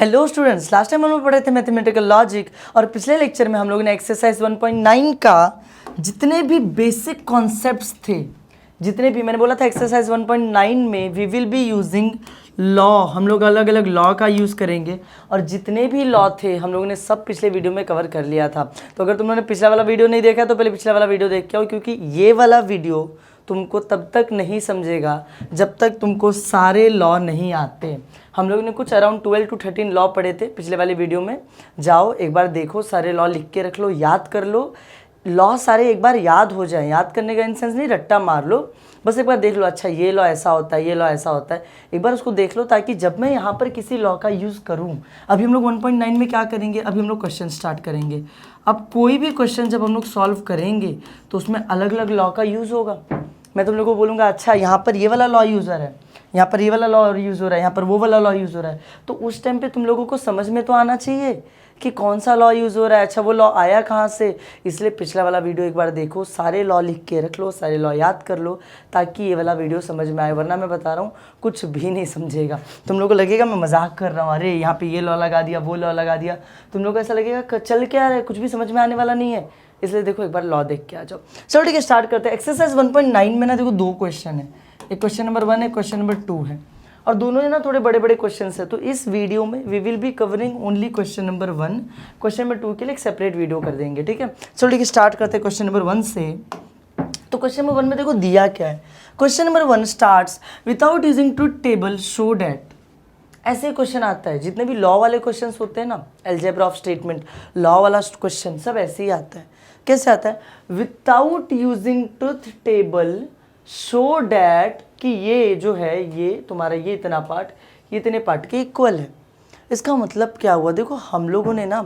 Hello students, last time हम लोग पढ़े थे मैथमेटिकल लॉजिक और पिछले लेक्चर में हम लोगों ने एक्सरसाइज 1.9 का जितने भी बेसिक कॉन्सेप्ट्स थे, जितने भी मैंने बोला था एक्सरसाइज 1.9 में we will be using law, हम लोग अलग अलग लॉ का यूज़ करेंगे और जितने भी लॉ थे हम लोगों ने सब पिछले वीडियो में कवर कर लिया था। तो अगर तुमने पिछला वाला वीडियो नहीं देखा तो पहले पिछला वाला वीडियो देख के आओ, क्योंकि ये वाला वीडियो तुमको तब तक नहीं समझेगा जब तक तुमको सारे लॉ नहीं आते। हम लोगों ने कुछ अराउंड 12 to 13 लॉ पढ़े थे पिछले वाले वीडियो में। जाओ एक बार देखो, सारे लॉ लिख के रख लो, याद कर लो। लॉ सारे एक बार याद हो जाए, याद करने का इन सेंस नहीं रट्टा मार लो, बस एक बार देख लो, अच्छा ये लॉ ऐसा होता है, ये लॉ ऐसा होता है, एक बार उसको देख लो ताकि जब मैं यहाँ पर किसी लॉ का यूज़ करूँ। अभी हम लोग 1.9 में क्या करेंगे, अभी हम लोग क्वेश्चन स्टार्ट करेंगे। अब कोई भी क्वेश्चन जब हम लोग सॉल्व करेंगे तो उसमें अलग अलग लॉ का यूज़ होगा। मैं तुम लोगों को बोलूँगा अच्छा यहाँ पर ये वाला लॉ यूज़ हो रहा है, यहाँ पर ये वाला लॉ यूज़ हो रहा है, यहाँ पर वो वाला लॉ यूज़ हो रहा है, तो उस टाइम पे तुम लोगों को समझ में तो आना चाहिए कि कौन सा लॉ यूज़ हो रहा है, अच्छा वो लॉ आया कहाँ से। इसलिए पिछला वाला वीडियो एक बार देखो, सारे लॉ लिख के रख लो, सारे लॉ याद कर लो ताकि ये वाला वीडियो समझ में आए, वरना मैं बता रहा हूँ कुछ भी नहीं समझेगा। तुम लोगों को लगेगा मैं मजाक कर रहा हूँ, अरे यहाँ पे ये लॉ लगा दिया, वो लॉ लगा दिया, तुम लोग को ऐसा लगेगा चल क्या रहा है, कुछ भी समझ में आने वाला नहीं है। इसलिए देखो एक बार लॉ देख के आ जाओ। चलो ठीक है, स्टार्ट करते हैं। एक्सरसाइज 1.9 में ना देखो दो क्वेश्चन है, एक क्वेश्चन नंबर 1 है, क्वेश्चन नंबर 2 है, और दोनों ही ना थोड़े बड़े बड़े क्वेश्चन है। तो इस वीडियो में we will be covering only question number 1, question number 2 के लिए एक सेपरेट वीडियो कर देंगे, ठीक है। चलो ठीक है, स्टार्ट करते हैं क्वेश्चन नंबर 1 से। तो क्वेश्चन नंबर 1 में देखो दिया क्या है। Question number 1 starts without using truth table show that. ऐसे क्वेश्चन आता है, जितने भी लॉ वाले क्वेश्चंस होते हैं ना, अलजेब्रा ऑफ स्टेटमेंट, लॉ वाला क्वेश्चन सब ऐसे ही आता है। कैसे आता है, without using truth table show that, कि ये जो है ये तुम्हारा ये इतना पार्ट ये इतने पार्ट के इक्वल है। इसका मतलब क्या हुआ, देखो हम लोगों ने ना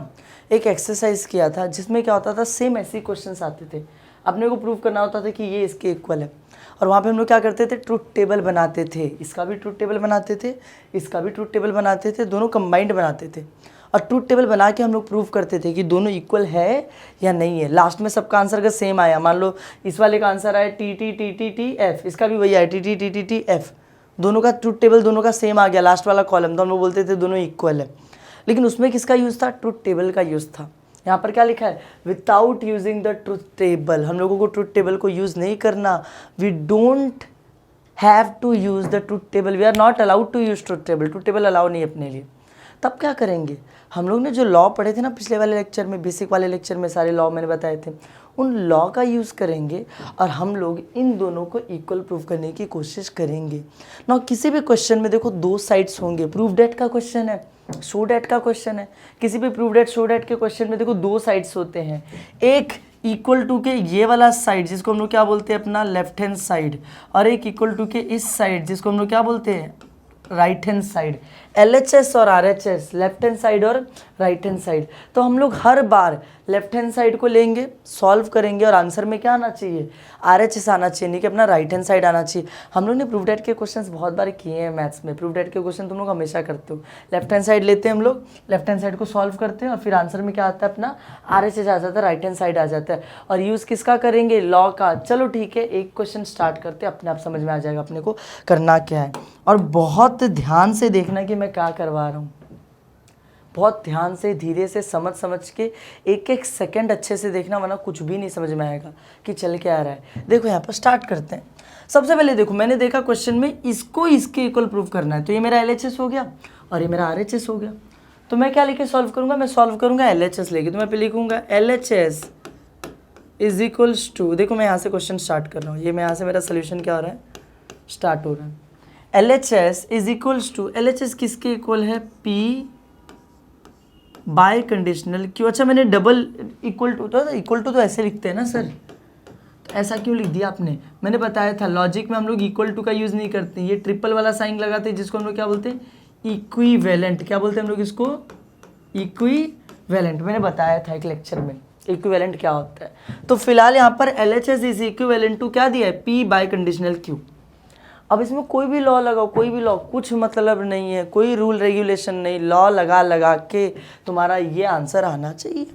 एक एक्सरसाइज किया था जिसमें क्या होता था, सेम ऐसे क्वेश्चंस आते थे, अपने को प्रूव करना होता था कि ये इसके इक्वल है, और वहाँ पे हम लोग क्या करते थे, ट्रुथ टेबल बनाते थे, इसका भी ट्रुथ टेबल बनाते थे, इसका भी ट्रुथ टेबल बनाते थे, दोनों कंबाइंड बनाते थे, और ट्रुथ टेबल बना के हम लोग प्रूव करते थे कि दोनों इक्वल है या नहीं है। लास्ट में सबका आंसर अगर सेम आया, मान लो इस वाले का आंसर आया T T T T T F, इसका भी वही आया T T T T T F, दोनों का ट्रुथ टेबल दोनों का सेम आ गया, लास्ट वाला कॉलम, तो हम लोग बोलते थे दोनों इक्वल है। लेकिन उसमें किसका यूज़ था, ट्रुथ टेबल का यूज़ था। यहाँ पर क्या लिखा है, without using the truth table, हम लोगों को ट्रुथ टेबल को यूज़ नहीं करना। We don't have to use the truth table, we are not allowed to use truth table, truth table allow नहीं अपने लिए। तब क्या करेंगे, हम लोग ने जो लॉ पढ़े थे ना पिछले वाले लेक्चर में, बेसिक वाले लेक्चर में सारे लॉ मैंने बताए थे, उन लॉ का यूज़ करेंगे और हम लोग इन दोनों को इक्वल प्रूव करने की कोशिश करेंगे ना। किसी भी क्वेश्चन में देखो दो साइड्स होंगे, प्रूव डैट का क्वेश्चन है, शो डैट का क्वेश्चन है, किसी भी प्रूव डैट शो डैट के क्वेश्चन में देखो दो साइड्स होते हैं, एक इक्वल टू के ये वाला साइड जिसको हम लोग क्या बोलते हैं अपना लेफ्ट हैंड साइड, और एक इक्वल टू के इस साइड जिसको हम लोग क्या बोलते हैं राइट हैंड साइड। LHS और RHS, लेफ्ट हैंड साइड और राइट हैंड साइड। तो हम लोग हर बार लेफ्ट हैंड साइड को लेंगे, सॉल्व करेंगे, और आंसर में क्या आना चाहिए, RHS आना चाहिए, नहीं कि अपना राइट हैंड साइड आना चाहिए। हम लोग ने प्रूफ डेट के क्वेश्चंस बहुत बार किए हैं मैथ्स में, प्रूफ डेट के क्वेश्चन तुम लोग हमेशा करते हो। लेफ्ट हैंड साइड लेते हैं हम लोग, लेफ्ट हैंड साइड को सॉल्व करते हैं और फिर आंसर में क्या आता है अपना RHS आ जाता है, राइट हैंड साइड आ जाता है। और यूज़ किसका करेंगे, लॉ का। चलो ठीक है, एक क्वेश्चन स्टार्ट करते हैं, अपने आप समझ में आ जाएगा अपने को करना क्या है। और बहुत ध्यान से देखना कि मैं क्या करवा रहा हूँ, बहुत ध्यान से धीरे से समझ के एक एक सेकंड अच्छे से देखना, वरना कुछ भी नहीं समझ में आएगा कि चल के आ रहा है। देखो यहाँ पर स्टार्ट करते हैं। सबसे पहले देखो मैंने देखा क्वेश्चन में इसको इसके इक्वल प्रूफ करना है, तो ये मेरा LHS हो गया और ये मेरा RHS हो गया। तो मैं क्या लेके सॉल्व करूँगा, मैं सॉल्व करूँगा LHS लेके। तो मैं पे लिखूँगा LHS इज इक्वल्स टू, देखो मैं यहाँ से क्वेश्चन स्टार्ट कर रहा हूँ, ये मैं यहाँ से मेरा सोल्यूशन क्या हो रहा है, स्टार्ट हो रहा है। LHS is equals to, LHS किसके इक्वल है, P बाय कंडीशनल Q। अच्छा मैंने डबल इक्वल टू, तो इक्वल टू तो ऐसे लिखते हैं ना सर, तो ऐसा क्यों लिख दिया आपने, मैंने बताया था लॉजिक में हम लोग इक्वल टू का यूज़ नहीं करते, ये ट्रिपल वाला साइन लगाते हैं जिसको हम लोग क्या बोलते हैं, इक्विवेलेंट। क्या बोलते हैं हम लोग इसको, इक्विवेलेंट। मैंने बताया था एक लेक्चर में इक्विवेलेंट क्या होता है। तो फिलहाल यहाँ पर LHS इज इक्विवेलेंट टू क्या दिया है, P बाय कंडीशनल Q। अब इसमें कोई भी लॉ लगाओ, कोई भी लॉ, कुछ मतलब नहीं है, कोई रूल रेगुलेशन नहीं, लॉ लगा के तुम्हारा ये आंसर आना चाहिए।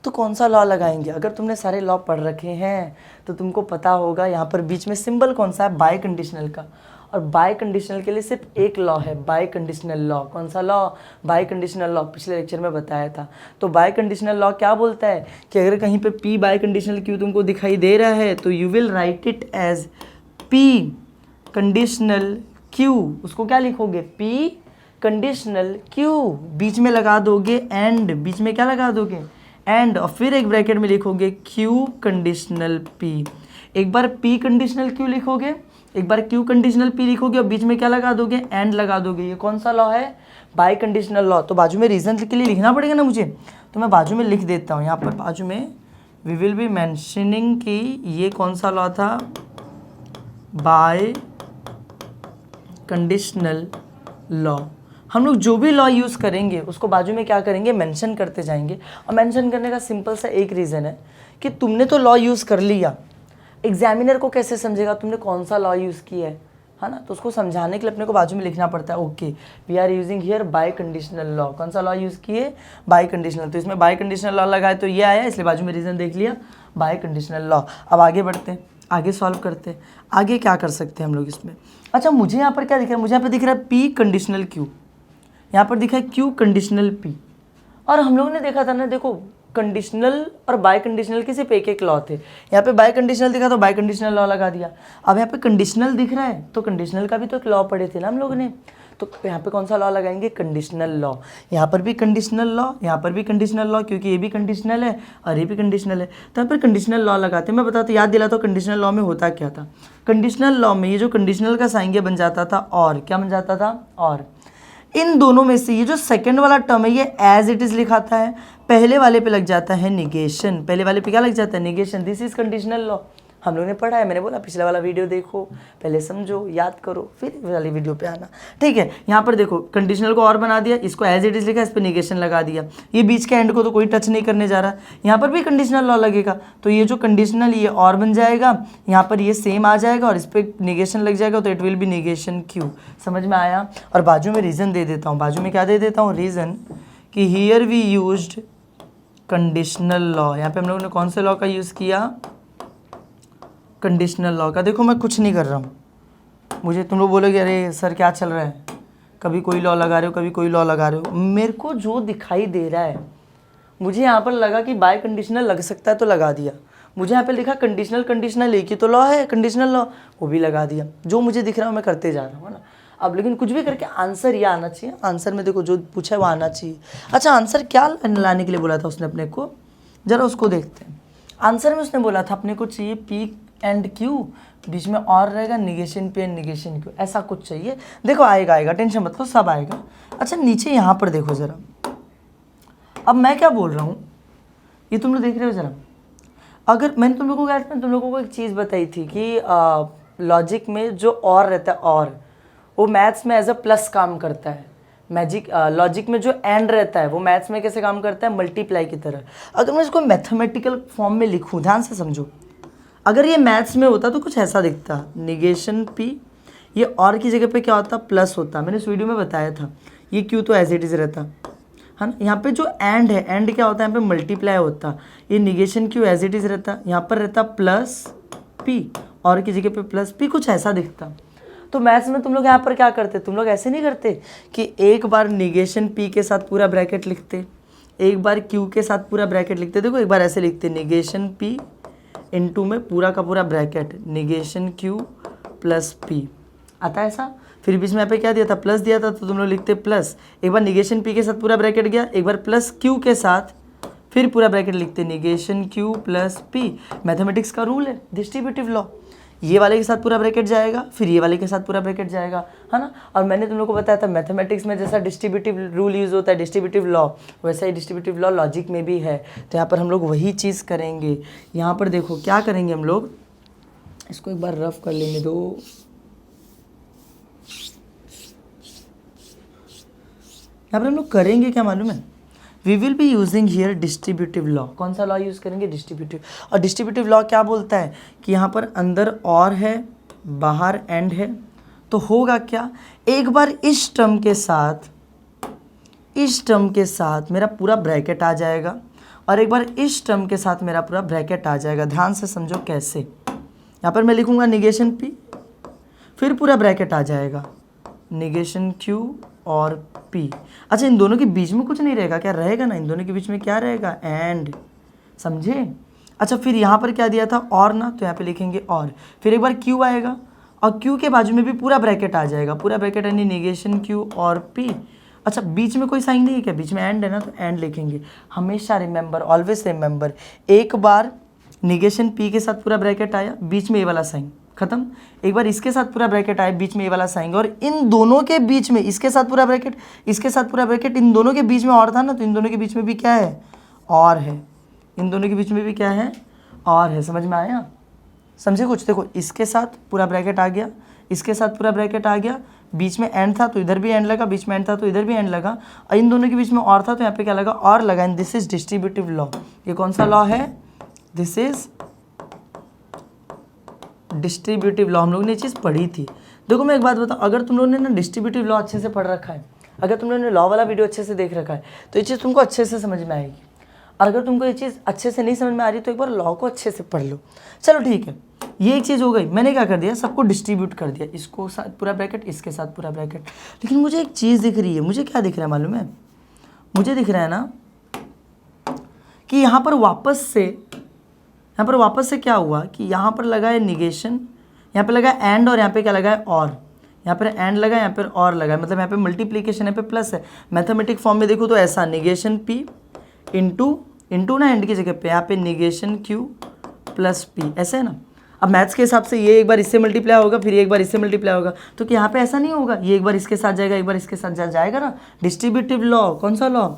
तो कौन सा लॉ लगाएंगे, अगर तुमने सारे लॉ पढ़ रखे हैं तो तुमको पता होगा यहाँ पर बीच में सिंबल कौन सा है, बाय कंडीशनल का, और बाय कंडीशनल के लिए सिर्फ एक लॉ है, बाय कंडीशनल लॉ। कौन सा लॉ? बाय कंडीशनल लॉ, पिछले लेक्चर में बताया था। तो बाय कंडीशनल लॉ क्या बोलता है कि अगर कहीं पे P बाय कंडीशनल Q तुमको दिखाई दे रहा है तो you will write it as P conditional Q। उसको क्या लिखोगे? P कंडीशनल Q, बीच में लगा दोगे एंड, बीच में क्या लगा दोगे? एंड, और फिर एक ब्रैकेट में लिखोगे Q कंडीशनल P। एक बार P कंडीशनल Q लिखोगे, एक बार Q कंडीशनल P लिखोगे और बीच में क्या लगा दोगे? एंड लगा दोगे। ये कौन सा लॉ है? Bye conditional law. तो बाजू में रीजन के लिए लिखना पड़ेगा ना मुझे, तो मैं बाजू में लिख देता हूँ। यहाँ पर बाजू में वी विल बी मेंशनिंग कि ये कौन सा लॉ था? Bye conditional law. हम लोग जो भी लॉ यूज़ करेंगे उसको बाजू में क्या करेंगे? मेंशन करते जाएंगे। और मेंशन करने का सिंपल सा एक रीज़न है कि तुमने तो लॉ यूज़ कर लिया, एग्जामिनर को कैसे समझेगा तुमने कौन सा लॉ यूज़ किया है ना? तो उसको समझाने के लिए अपने को बाजू में लिखना पड़ता है, okay we are using here biconditional law. कौन सा लॉ यूज़ किए? Biconditional. तो इसमें बाय कंडीशनल लॉ लगाए तो ये आया, इसलिए बाजू में रीज़न देख लिया, बाय कंडीशनल लॉ। अब आगे बढ़ते हैं, आगे सॉल्व करते हैं। आगे क्या कर सकते हैं हम लोग इसमें? अच्छा, मुझे यहाँ पर क्या दिख रहा है? मुझे यहाँ पर दिख रहा है P कंडीशनल Q, यहाँ पर दिखा है Q कंडीशनल P। और हम लोगों ने देखा था ना, देखो कंडीशनल और बाय कंडीशनल के सिर्फ एक एक लॉ थे। यहाँ पे बाय कंडीशनल दिखा तो बाय कंडीशनल लॉ लगा दिया। अब यहाँ पे कंडीशनल दिख रहा है तो कंडीशनल का भी तो एक लॉ पढ़े थे ना हम लोगों ने, तो यहाँ पे कौन सा लॉ लगाएंगे? Conditional law. यहाँ पर भी कंडीशनल लॉ, यहाँ पर भी कंडीशनल लॉ, क्योंकि ये भी कंडीशनल है और ये भी कंडीशनल है, तो यहाँ पर कंडीशनल लॉ लगाते हैं। मैं बताता, याद दिलाता हूँ कंडीशनल लॉ में होता क्या था। कंडीशनल लॉ में ये जो कंडीशनल का साइन ये बन जाता था और, क्या बन जाता था? और। इन दोनों में से ये जो सेकंड वाला टर्म है ये एज इट इज लिखाता है, पहले वाले पे लग जाता है निगेशन। पहले वाले पे क्या लग जाता है? Negation. This is conditional law. हम लोग ने पढ़ा है, मैंने बोला पिछला वाला वीडियो देखो, पहले समझो, याद करो, फिर वाली वीडियो पे आना, ठीक है। यहाँ पर देखो कंडीशनल को और बना दिया, इसको एज इट इज लिखा, इस पर निगेशन लगा दिया। ये बीच के एंड को तो कोई टच नहीं करने जा रहा, यहाँ पर भी कंडीशनल लॉ लगेगा, तो ये जो कंडीशनल ये और बन जाएगा, यहाँ पर ये सेम आ जाएगा और इस पर निगेशन लग जाएगा, तो it will be negation Q. समझ में आया? और बाजू में रीज़न दे देता हूँ, बाजू में क्या दे देता हूँ? रीज़न कि here we used conditional law. यहाँ पे हम लोगों ने कौन से लॉ का यूज़ किया? कंडीशनल लॉ का। देखो मैं कुछ नहीं कर रहा हूँ, मुझे तुम लोग बोलोगे अरे सर क्या चल रहा है, कभी कोई लॉ लगा रहे हो, कभी कोई लॉ लगा रहे हो। मेरे को जो दिखाई दे रहा है, मुझे यहाँ पर लगा कि बाय कंडीशनल लग सकता है तो लगा दिया। मुझे यहाँ पे लिखा कंडीशनल, कंडीशनल एक ही तो लॉ है कंडीशनल लॉ, वो भी लगा दिया। जो मुझे दिख रहा है मैं करते जा रहा हूँ, है ना। अब लेकिन कुछ भी करके आंसर ये आना चाहिए, आंसर में देखो जो पूछा है वो आना चाहिए। अच्छा, आंसर क्या लाने के लिए बोला था उसने अपने को, जरा उसको देखते हैं। आंसर में उसने बोला था अपने को चाहिए P एंड Q, बीच में और रहेगा negation P and negation Q, ऐसा कुछ चाहिए। देखो आएगा आएगा, टेंशन मत लो, सब आएगा। अच्छा नीचे यहाँ पर देखो ज़रा, अब मैं क्या बोल रहा हूँ ये तुम लोग देख रहे हो ज़रा। अगर मैंने तुम लोगों को तुम लोगों को एक चीज़ बताई थी कि लॉजिक में जो और रहता है और, वो मैथ्स में एज अ प्लस काम करता है। लॉजिक में जो एंड रहता है वो मैथ्स में कैसे काम करता है? मल्टीप्लाई की तरह। अगर मैं इसको मैथमेटिकल फॉर्म में लिखूँ, ध्यान से समझो, अगर ये मैथ्स में होता तो कुछ ऐसा दिखता, निगेशन P, ये और की जगह पे क्या होता? प्लस होता। मैंने इस वीडियो में बताया था। ये Q तो एज इट इज़ रहता है ना। यहाँ पे जो एंड है, एंड क्या होता है? यहाँ पे मल्टीप्लाई होता। ये negation Q as it is रहता, यहाँ पर रहता प्लस P, और की जगह पे प्लस P, कुछ ऐसा दिखता। तो मैथ्स में तुम लोग यहाँ पर क्या करते? तुम लोग ऐसे नहीं करते कि एक बार निगेशन P के साथ पूरा ब्रैकेट लिखते, एक बार Q के साथ पूरा ब्रैकेट लिखते। देखो एक बार ऐसे लिखते, निगेशन P इनटू में पूरा का पूरा bracket negation Q plus P, आता है ऐसा। फिर बीच में यहाँ पे क्या दिया था? प्लस दिया था, तो तुम लोग लिखते प्लस, एक बार निगेशन P के साथ पूरा ब्रैकेट गया, एक बार प्लस Q के साथ फिर पूरा ब्रैकेट लिखते, negation Q plus P। Mathematics का रूल है, डिस्ट्रीब्यूटिव लॉ, ये वाले के साथ पूरा ब्रैकेट जाएगा, फिर ये वाले के साथ पूरा ब्रैकेट जाएगा, है ना। और मैंने तुम लोग को बताया था मैथमेटिक्स में जैसा डिस्ट्रीब्यूटिव रूल यूज़ होता है, डिस्ट्रीब्यूटिव लॉ, वैसा ही डिस्ट्रीब्यूटिव लॉ लॉजिक में भी है। तो यहाँ पर हम लोग वही चीज़ करेंगे। यहाँ पर देखो क्या करेंगे हम लोग, इसको एक बार रफ कर लेंगे दो। यहाँ पर हम लोग करेंगे क्या मालूम है? We will be using here distributive law. कौन सा लॉ यूज़ करेंगे? डिस्ट्रीब्यूटिव। और डिस्ट्रीब्यूटिव लॉ क्या बोलता है कि यहाँ पर अंदर और है, बाहर एंड है, तो होगा क्या? एक बार इस टर्म के साथ मेरा पूरा ब्रैकेट आ जाएगा और एक बार इस टर्म के साथ मेरा पूरा ब्रैकेट आ जाएगा। ध्यान से समझो कैसे। यहाँ पर मैं लिखूँगा निगेशन P, फिर पूरा ब्रैकेट आ जाएगा, निगेशन Q और P। अच्छा इन दोनों के बीच में कुछ नहीं रहेगा क्या? रहेगा ना, इन दोनों के बीच में क्या रहेगा? एंड, समझे? अच्छा फिर यहाँ पर क्या दिया था? और ना, तो यहाँ पे लिखेंगे और। फिर एक बार Q आएगा और Q के बाजू में भी पूरा ब्रैकेट आ जाएगा, पूरा ब्रैकेट यानी निगेशन Q और P। अच्छा बीच में कोई साइन नहीं है क्या? बीच में एंड है ना, तो एंड लिखेंगे। हमेशा रिमेंबर, ऑलवेज रिमेंबर, एक बार निगेशन P के साथ पूरा ब्रैकेट आया, बीच में ये वाला साइन, खत्म। एक बार इसके साथ पूरा ब्रैकेट आया, बीच में ये वाला साइन, और इन दोनों के बीच में इसके साथ पूरा ब्रैकेट, इसके साथ पूरा ब्रैकेट, इन दोनों के बीच में और था ना, तो इन दोनों के बीच में भी क्या है? और है। इन दोनों के बीच में भी क्या है? और है। समझ में आया? समझे कुछ? देखो इसके साथ पूरा ब्रैकेट आ गया, इसके साथ पूरा ब्रैकेट आ गया, बीच में एंड था तो इधर भी एंड लगा, बीच में एंड था तो इधर भी एंड लगा, और इन दोनों के बीच में और था तो यहाँ पे क्या लगा? और लगा। And this is distributive law. ये कौन सा लॉ है? This is distributive law. हम लोगों ने ये चीज़ पढ़ी थी। देखो मैं एक बात बताऊँ, अगर तुम लोगों ने ना डिस्ट्रीब्यूटिव लॉ अच्छे से पढ़ रखा है, अगर तुम लोगों ने लॉ वाला वीडियो अच्छे से देख रखा है, तो ये चीज़ तुमको अच्छे से समझ में आएगी। और अगर तुमको ये चीज़ अच्छे से नहीं समझ में आ रही तो एक बार लॉ को अच्छे से पढ़ लो। चलो ठीक है, ये एक चीज़ हो गई। मैंने क्या कर दिया? सबको डिस्ट्रीब्यूट कर दिया, इसको साथ पूरा ब्रैकेट, इसके साथ पूरा ब्रैकेट। लेकिन मुझे एक चीज़ दिख रही है। मुझे क्या दिख रहा है मालूम है? मुझे दिख रहा है ना कि यहाँ पर वापस से क्या हुआ कि यहाँ पर लगा है निगेशन, यहाँ पे लगा है एंड, और यहाँ पे क्या लगा है? और। यहाँ पर एंड लगा, यहाँ पर और लगा है, मतलब यहाँ पे मल्टीप्लीकेशन, यहाँ पे प्लस है। मैथमेटिक फॉर्म में देखो तो ऐसा, निगेशन P इंटू ना एंड की जगह पे यहाँ पे निगेशन Q प्लस P, ऐसे है ना। अब मैथ्स के हिसाब से ये एक बार इससे मल्टीप्लाई होगा, फिर एक बार इससे मल्टीप्लाई होगा, तो कि यहाँ पे ऐसा नहीं होगा, ये एक बार इसके साथ जाएगा, एक बार इसके साथ जाएगा ना। Distributive law. कौन सा लॉ?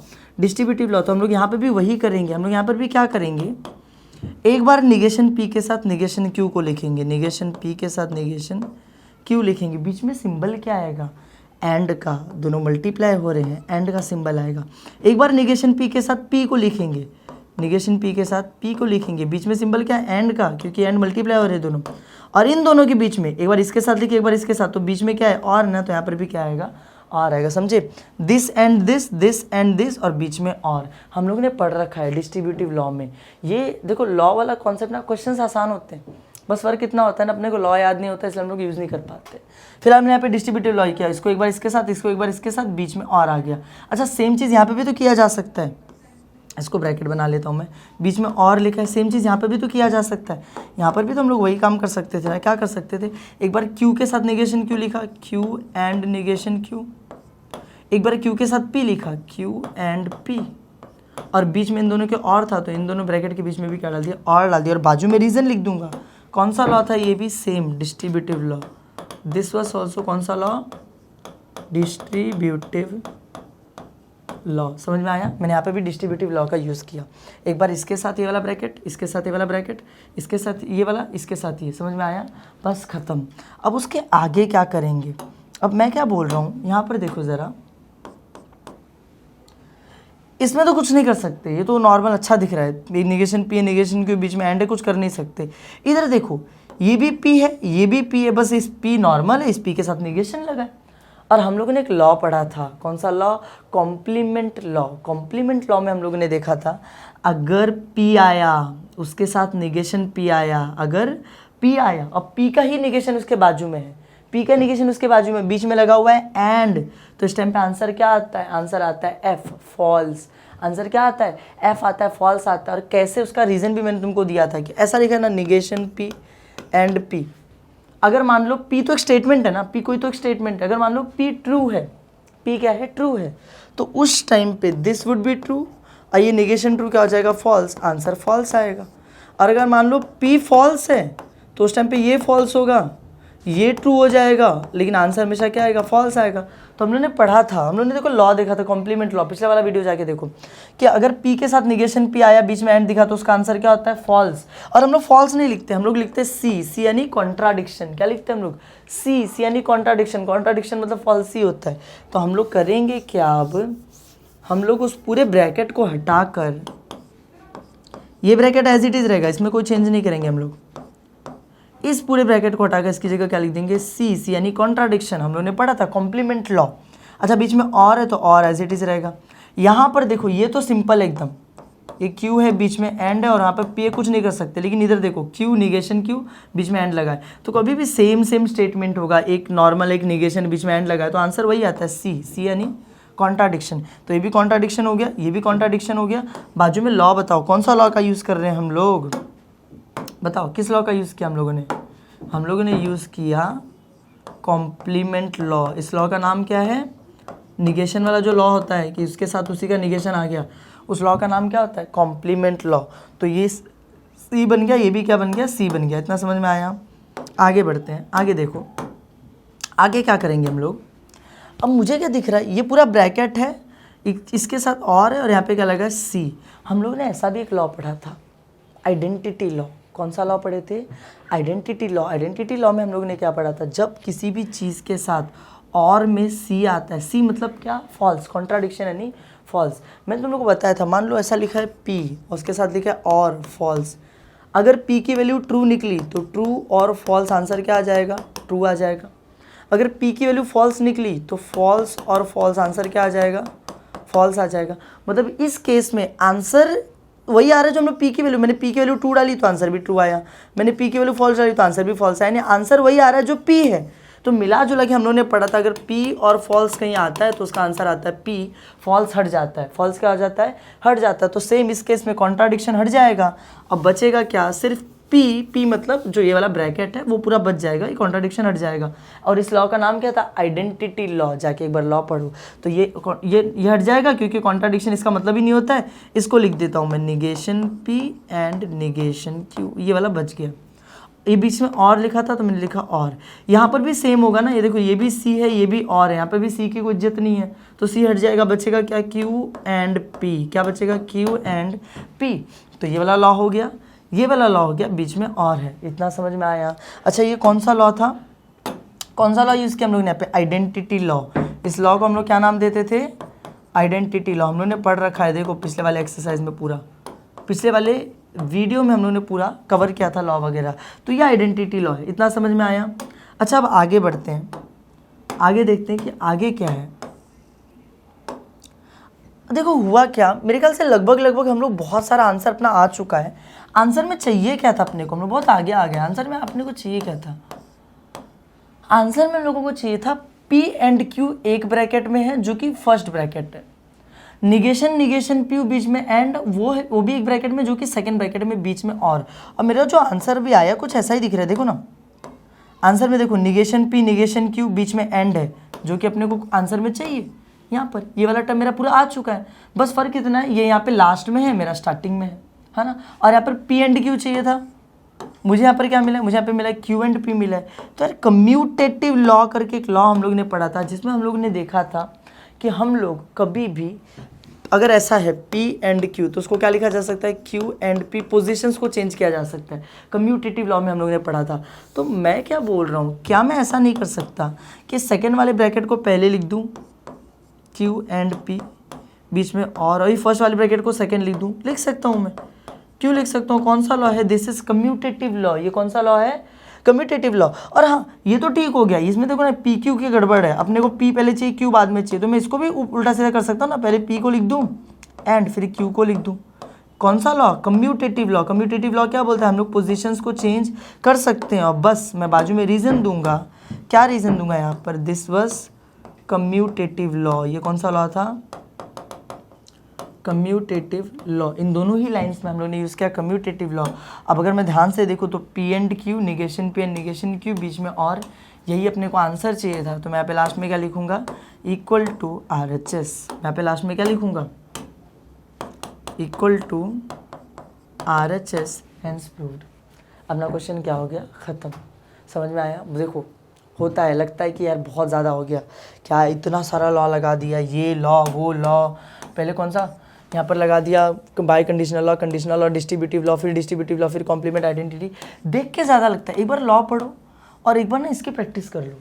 Distributive law. तो हम लोग यहाँ पे भी वही करेंगे। हम लोग यहाँ पर भी क्या करेंगे? एक बार निगेशन P के साथ निगेशन Q को लिखेंगे, निगेशन P के साथ निगेशन Q लिखेंगे। बीच में सिंबल क्या आएगा? एंड का। दोनों मल्टीप्लाई हो रहे हैं, एंड का सिंबल आएगा। एक बार निगेशन P के साथ P को लिखेंगे, निगेशन P के साथ P को लिखेंगे। बीच में सिंबल क्या है? एंड का, क्योंकि एंड मल्टीप्लाई हो रहे हैं दोनों। और इन दोनों के बीच में एक बार इसके साथ लिखे, एक बार इसके साथ, तो बीच में क्या है? और ना, तो यहाँ पर भी क्या आएगा? और आएगा। समझे? दिस एंड दिस और बीच में और। हम लोगों ने पढ़ रखा है डिस्ट्रीब्यूटिव लॉ में। ये देखो लॉ वाला कॉन्सेप्ट ना, क्वेश्चंस आसान होते हैं, बस फर्क इतना होता है ना, अपने को लॉ याद नहीं होता, इसलिए हम लोग यूज़ नहीं कर पाते। फिर हमने यहाँ पे डिस्ट्रीब्यूटिव लॉ किया, इसको एक बार इसके साथ, इसको एक बार इसके साथ, बीच में और आ गया। अच्छा सेम चीज़ यहाँ पे भी तो किया जा सकता है। इसको ब्रैकेट बना लेता हूँ मैं, बीच में और लिखा है। सेम चीज़ यहाँ पे भी तो किया जा सकता है। यहाँ पर भी तो हम लोग वही काम कर सकते थे ना। क्या कर सकते थे? एक बार Q के साथ निगेशन Q लिखा, Q एंड निगेशन Q। एक बार Q के साथ P लिखा, Q एंड P। और बीच में इन दोनों के और था, तो इन दोनों ब्रैकेट के बीच में भी क्या डाल दिया? और डाल दिया। और बाजू में रीज़न लिख दूंगा। कौन सा लॉ था? ये भी same, distributive law. This was also कौन सा लॉ? Distributive law. समझ में आया? मैंने यहाँ पे भी डिस्ट्रीब्यूटिव लॉ का यूज़ किया। एक बार इसके साथ ये वाला ब्रैकेट, इसके साथ ये वाला ब्रैकेट, इसके साथ ये वाला, इसके साथ ये। समझ में आया? बस ख़त्म। अब उसके आगे क्या करेंगे? अब मैं क्या बोल रहा हूँ यहाँ पर देखो ज़रा, इसमें तो कुछ नहीं कर सकते, ये तो नॉर्मल अच्छा दिख रहा है। निगेशन P निगेशन के बीच में एंड है, कुछ कर नहीं सकते। इधर देखो ये भी P है, ये भी P है, बस इस P नॉर्मल है, इस P के साथ निगेशन लगा है। और हम लोगों ने एक लॉ पढ़ा था, कौन सा law? Complement law. Complement law में हम लोगों ने देखा था, अगर P आया उसके साथ निगेशन P आया, अगर P आया और P का ही निगेशन उसके बाजू में है, P का निगेशन उसके बाजू में, बीच में लगा हुआ है एंड, तो इस टाइम पे आंसर क्या आता है? आंसर आता है F, फॉल्स। आंसर क्या आता है? F आता है, फॉल्स आता है। और कैसे? उसका रीज़न भी मैंने तुमको दिया था कि ऐसा लिखा ना, निगेशन P एंड P। अगर मान लो P तो एक स्टेटमेंट है ना, P कोई तो एक स्टेटमेंट है। अगर मान लो P ट्रू है, P क्या है? ट्रू है, तो उस टाइम पे दिस वुड बी ट्रू, और ये निगेशन ट्रू क्या हो जाएगा? फॉल्स। आंसर फॉल्स आएगा। और अगर मान लो P फॉल्स है, तो उस टाइम पे ये फॉल्स होगा, ये ट्रू हो जाएगा, लेकिन आंसर हमेशा क्या आएगा? फॉल्स आएगा। तो हम लोगों ने पढ़ा था, हम लोगों ने देखो लॉ देखा था, कॉम्प्लीमेंट लॉ। पिछले वाला वीडियो जाके देखो कि अगर P के साथ निगेशन P आया, बीच में एंड दिखा, तो उसका आंसर क्या होता है? फॉल्स। और हम लोग फॉल्स नहीं लिखते, हम लोग लिखते हैं C यानी कॉन्ट्राडिक्शन। क्या लिखते हैं हम लोग? C यानी कॉन्ट्राडिक्शन। कॉन्ट्राडिक्शन मतलब फॉल्स ही होता है। तो हम लोग करेंगे क्या? अब हम लोग उस पूरे ब्रैकेट को हटाकर, ये ब्रैकेट एज इट इज़ रहेगा, इसमें कोई चेंज नहीं करेंगे हम लोग। इस पूरे ब्रैकेट को हटाकर इसकी जगह क्या लिख देंगे? C यानी कॉन्ट्राडिक्शन। हम लोगों ने पढ़ा था कॉम्प्लीमेंट लॉ। अच्छा बीच में और है तो और एज इट इज़ रहेगा। यहाँ पर देखो ये तो सिंपल एकदम, ये क्यू है, बीच में एंड है और यहाँ पर पी है, कुछ नहीं कर सकते। लेकिन इधर देखो क्यू निगेशन क्यू, बीच में एंड लगा है, तो कभी भी सेम स्टेटमेंट होगा, एक नॉर्मल एक निगेशन बीच में एंड लगा है, तो आंसर वही आता है सी यानी कॉन्ट्राडिक्शन। तो ये भी कॉन्ट्राडिक्शन हो गया, ये भी कॉन्ट्राडिक्शन हो गया। बाजू में लॉ बताओ, कौन सा लॉ का यूज़ कर रहे हैं हम लोग, बताओ किस लॉ का यूज़ किया हम लोगों ने यूज़ किया कॉम्प्लीमेंट लॉ। इस लॉ का नाम क्या है, निगेशन वाला जो लॉ होता है कि उसके साथ उसी का निगेशन आ गया, उस लॉ का नाम क्या होता है, कॉम्प्लीमेंट लॉ। तो ये सी बन गया, ये भी क्या बन गया, सी बन गया। इतना समझ में आया। आगे बढ़ते हैं, आगे देखो आगे क्या करेंगे हम लोग। अब मुझे क्या दिख रहा है, ये पूरा ब्रैकेट है, इसके साथ और है, और यहाँ पे क्या लगा, सी। हम लोग ने ऐसा भी एक लॉ पढ़ा था, आइडेंटिटी लॉ। कौन सा लॉ पढ़े थे, आइडेंटिटी लॉ। आइडेंटिटी लॉ में हम लोग ने क्या पढ़ा था, जब किसी भी चीज़ के साथ और में सी आता है, सी मतलब क्या, फॉल्स, कॉन्ट्राडिक्शन यानी फॉल्स। मैंने तुम लोग को बताया था, मान लो ऐसा लिखा है पी और उसके साथ लिखा है और फॉल्स। अगर पी की वैल्यू ट्रू निकली तो ट्रू और फॉल्स आंसर क्या आ जाएगा, ट्रू आ जाएगा। अगर पी की वैल्यू फॉल्स निकली तो फॉल्स और फॉल्स आंसर क्या आ जाएगा, फॉल्स आ जाएगा। मतलब इस केस में आंसर वही आ रहा है जो हमने पी की वैल्यू, मैंने पी की वैल्यू ट्रू डाली तो आंसर भी ट्रू आया, मैंने पी की वैल्यू फॉल्स डाली तो आंसर भी फॉल्स आया, यानी आंसर वही आ रहा है जो पी है। तो मिला जुला के हम लोगों ने पढ़ा था, अगर पी और फॉल्स कहीं आता है तो उसका आंसर आता है पी, फॉल्स हट जाता है, फॉल्स क्या आ जाता है, हट जाता है। तो सेम इस केस में कॉन्ट्राडिक्शन हट जाएगा। अब बचेगा क्या, सिर्फ पी मतलब जो ये वाला ब्रैकेट है वो पूरा बच जाएगा, ये कॉन्ट्राडिक्शन हट जाएगा। और इस लॉ का नाम क्या था, आइडेंटिटी लॉ। जाके एक बार लॉ पढ़ो तो ये हट जाएगा, क्योंकि कॉन्ट्राडिक्शन इसका मतलब ही नहीं होता है। इसको लिख देता हूँ मैं, negation P and negation Q, ये वाला बच गया। ये बीच में और लिखा था तो मैंने लिखा और। यहाँ पर भी सेम होगा ना, ये देखो ये भी सी है, ये भी और है, यहाँ पर भी सी की कोई इज्जत नहीं है, तो सी हट जाएगा, बचेगा क्या, क्यू एंड पी। क्या बचेगा, क्यू एंड पी। तो ये वाला लॉ हो गया, ये वाला लॉ हो गया, बीच में और है। इतना समझ में आया। अच्छा ये कौन सा लॉ था, कौन सा लॉ यूज़ किया हम लोग ने यहाँ पे, आइडेंटिटी लॉ। इस लॉ को हम लोग क्या नाम देते थे, आइडेंटिटी लॉ। हम लोग ने पढ़ रखा है, देखो पिछले वाले एक्सरसाइज में, पूरा पिछले वाले वीडियो में हम लोग ने पूरा कवर किया था लॉ वगैरह। तो ये आइडेंटिटी लॉ है। इतना समझ में आया। अच्छा अब आगे बढ़ते हैं, आगे देखते हैं कि आगे क्या है। देखो हुआ क्या, मेरे ख्याल से लगभग हम लोग बहुत सारा आंसर अपना आ चुका है। आंसर में चाहिए क्या था अपने को, हम लोग बहुत आगे आ गए। आंसर में अपने को चाहिए क्या था, आंसर में हम लोगों को चाहिए था पी एंड क्यू एक ब्रैकेट में है जो कि फर्स्ट ब्रैकेट है, निगेशन पी बीच में एंड वो है, वो भी एक ब्रैकेट में जो कि सेकंड ब्रैकेट में बीच में और मेरा जो आंसर भी आया कुछ ऐसा ही दिख रहा है। देखो ना आंसर में, देखो निगेशन पी निगेशन क्यू बीच में एंड है, जो कि अपने को आंसर में चाहिए। यहाँ पर ये वाला टर्म मेरा पूरा आ चुका है, बस फर्क इतना है ये यहाँ पे लास्ट में है, मेरा स्टार्टिंग में है ना। और यहाँ पर पी एंड क्यू चाहिए था, मुझे यहाँ पर क्या मिला है, मुझे यहाँ पे मिला है क्यू एंड पी मिला है। तो यार कम्यूटेटिव लॉ करके एक लॉ हम लोग ने पढ़ा था, जिसमें हम लोग ने देखा था कि हम लोग कभी भी अगर ऐसा है P एंड Q तो उसको क्या लिखा जा सकता है, Q एंड P, पोजीशंस को चेंज किया जा सकता है। कम्यूटेटिव लॉ में हम लोग ने पढ़ा था। तो मैं क्या बोल रहा हूँ, क्या मैं ऐसा नहीं कर सकता कि सेकेंड वाले ब्रैकेट को पहले लिख दूँ Q एंड P बीच में और वही फर्स्ट वाले ब्रैकेट को सेकेंड लिख दूँ, लिख सकता हूँ मैं। क्यों लिख सकता हूँ, कौन सा लॉ है, दिस इज कम्यूटेटिव लॉ। ये कौन सा लॉ है, कम्यूटेटिव लॉ। और हाँ ये तो ठीक हो गया, इसमें देखो ना पी क्यू की गड़बड़ है, अपने को पी पहले चाहिए क्यू बाद में चाहिए, तो मैं इसको भी उल्टा सीधा कर सकता हूँ ना, पहले पी को लिख दूँ एंड फिर क्यू को लिख दूँ। कौन सा law, commutative law. Commutative law क्या बोलता है, हम लोग पोजीशंस को चेंज कर सकते हैं। और बस मैं बाजू में रीज़न दूंगा, क्या रीज़न दूंगा यहाँ पर, दिस वॉज कम्यूटेटिव लॉ। ये कौन सा लॉ था, कम्यूटेटिव लॉ। इन दोनों ही लाइंस में हम लोग ने यूज़ किया कम्यूटेटिव लॉ। अब अगर मैं ध्यान से देखूँ तो P and Q, negation P and negation Q बीच में और, यही अपने को आंसर चाहिए था। तो मैं यहाँ पे लास्ट में क्या लिखूँगा, इक्वल टू RHS। मैं यहाँ पे लास्ट में क्या लिखूँगा, equal to RHS hence proved. अपना क्वेश्चन क्या हो गया, ख़त्म। समझ में आया। देखो होता है, लगता है कि यार बहुत ज़्यादा हो गया, क्या इतना सारा लॉ लगा दिया, ये लॉ वो लॉ, पहले कौन सा यहाँ पर लगा दिया, bye conditional law, distributive law, फिर डिस्ट्रीब्यूटिव लॉ, फिर कॉम्प्लीमेंट आइडेंटिटी। देख के ज़्यादा लगता है, एक बार लॉ पढ़ो और एक बार ना इसकी प्रैक्टिस कर लो,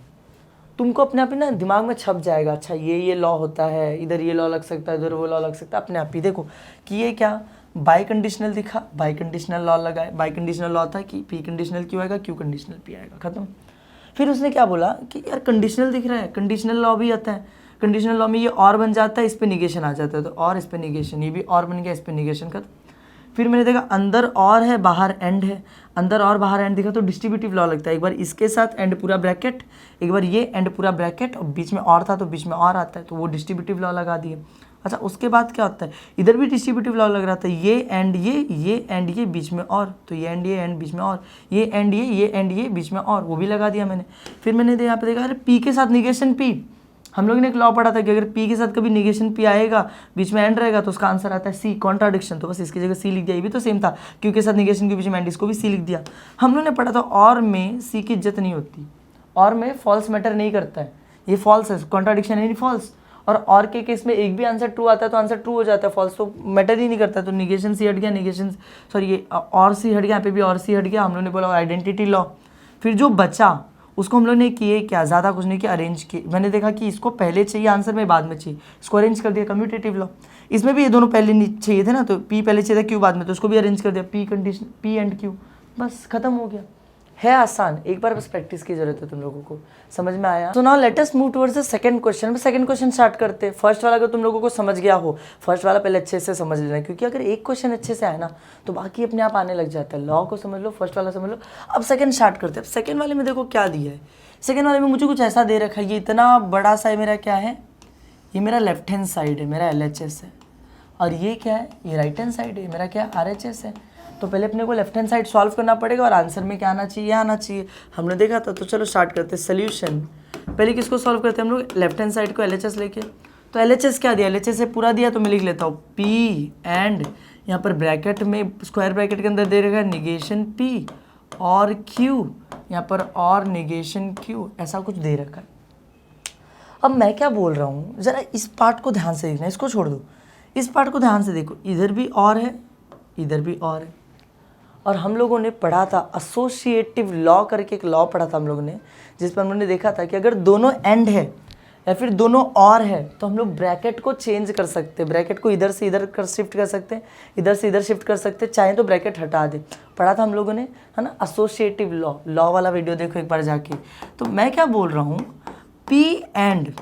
तुमको अपने आप ही ना दिमाग में छप जाएगा। अच्छा ये लॉ होता है, इधर ये लॉ लग सकता है, इधर वो लॉ लग सकता है। अपने आप ही देखो कि ये क्या बाय कंडीशनल दिखा, बाय कंडीशनल लॉ लगाए, बाय कंडीशनल लॉ था कि पी कंडीशनल क्यू आएगा, क्यू कंडीशनल पी आएगा, खत्म। फिर उसने क्या बोला कि यार कंडीशनल दिख रहा है, कंडीशनल लॉ भी आता है, कंडीशनल लॉ में ये और बन जाता है, इस पे निगेशन आ जाता है, तो और इस पे निगेशन, ये भी और बन गया, इस पे निगेशन, खत्म। फिर मैंने देखा अंदर और है बाहर एंड है, अंदर और बाहर एंड दिखा तो डिस्ट्रीब्यूटिव लॉ लगता है। एक बार इसके साथ एंड पूरा ब्रैकेट, एक बार ये एंड पूरा ब्रैकेट, और बीच में और था तो बीच में और आता है, तो वो डिस्ट्रीब्यूटिव लॉ लगा दिए। अच्छा, उसके बाद क्या होता है, इधर भी डिस्ट्रीब्यूटिव लॉ लग रहा था, ये एंड ये एंड ये बीच में और, तो ये एंड बीच में और, ये एंड ये बीच में और, वो भी लगा दिया मैंने। फिर मैंने यहाँ पे देखा अरे पी के साथ निगेशन पी, हम लोग ने एक लॉ पढ़ा था कि अगर पी के साथ कभी निगेशन पी आएगा, बीच में एंड रहेगा, तो उसका आंसर आता है सी, कॉन्ट्राडिक्शन। तो बस इसकी जगह सी लिख दिया, ये भी तो सेम था, क्यू के साथ निगेशन के बीच में एंड, इसको भी सी लिख दिया। हम लोग ने पढ़ा था और में सी की इज्जत नहीं होती, और में फॉल्स मैटर नहीं करता है, ये फॉल्स है, कॉन्ट्राडिक्शन है नहीं फॉल्स। और के केस में एक भी आंसर ट्रू आता है तो आंसर ट्रू हो जाता है, फॉल्स तो मैटर ही नहीं करता। तो निगेशन सी हट गया, निगेशन सॉरी ये और सी हट गया, यहाँ पे भी और सी हट गया। हम लोग ने बोला आइडेंटिटी लॉ। फिर जो बचा उसको हम लोग ने किए क्या, ज़्यादा कुछ नहीं किया, अरेंज किए। मैंने देखा कि इसको पहले चाहिए आंसर में बाद में चाहिए, इसको अरेंज कर दिया, कम्यूटेटिव लॉ। इसमें भी ये दोनों पहले नहीं चाहिए थे ना, तो पी पहले चाहिए था क्यू बाद में, तो उसको भी अरेंज कर दिया, P condition P and Q, बस खत्म हो गया। है आसान, एक बार बस प्रैक्टिस की जरूरत है तुम लोगों को, समझ में आया। तो now let us move towards the second question. Second question start करते हैं। फर्स्ट वाला अगर तुम लोगों को समझ गया हो, फर्स्ट वाला पहले अच्छे से समझ लेना, क्योंकि अगर एक क्वेश्चन अच्छे से आए ना तो बाकी अपने आप आने लग जाता है। लॉ को समझ लो, फर्स्ट वाला समझ लो। अब सेकंड स्टार्ट करते हैं। अब सेकंड वाले में देखो क्या दिया है। सेकंड वाले में मुझे कुछ ऐसा दे रखा है, ये इतना बड़ा सा है मेरा, क्या है ये, मेरा लेफ्ट हैंड साइड है, मेरा LHS है, और ये क्या है, ये राइट हैंड साइड है, मेरा क्या RHS है। तो पहले अपने को लेफ्ट हैंड साइड सॉल्व करना पड़ेगा, और आंसर में क्या आना चाहिए, आना चाहिए, हमने देखा था। तो चलो स्टार्ट करते हैं सोल्यूशन। पहले किसको सॉल्व करते हैं हम लोग, लेफ्ट हैंड साइड को LHS लेके। तो LHS क्या दिया, LHS से पूरा दिया, तो मैं लिख लेता हूँ P एंड यहाँ पर ब्रैकेट में, स्क्वायर ब्रैकेट के अंदर दे रखा है निगेशन P और Q, यहाँ पर और निगेशन Q, ऐसा कुछ दे रखा है। अब मैं क्या बोल रहा हूँ, ज़रा इस पार्ट को ध्यान से देखना, इसको छोड़ दो, इस पार्ट को ध्यान से देखो, इधर भी और है, इधर भी और है। और हम लोगों ने पढ़ा था एसोसिएटिव लॉ करके एक लॉ पढ़ा था हम लोगों ने, जिस पर हम लोगों ने देखा था कि अगर दोनों एंड है या फिर दोनों और है तो हम लोग ब्रैकेट को चेंज कर सकते हैं, ब्रैकेट को इधर से इधर कर शिफ्ट कर सकते हैं, इधर से इधर शिफ्ट कर सकते हैं, चाहे तो ब्रैकेट हटा दे। पढ़ा था हम लोगों ने, है ना, एसोसिएटिव लॉ। लॉ वाला वीडियो देखो एक बार जाके। तो मैं क्या बोल रहा हूँ, पी एंड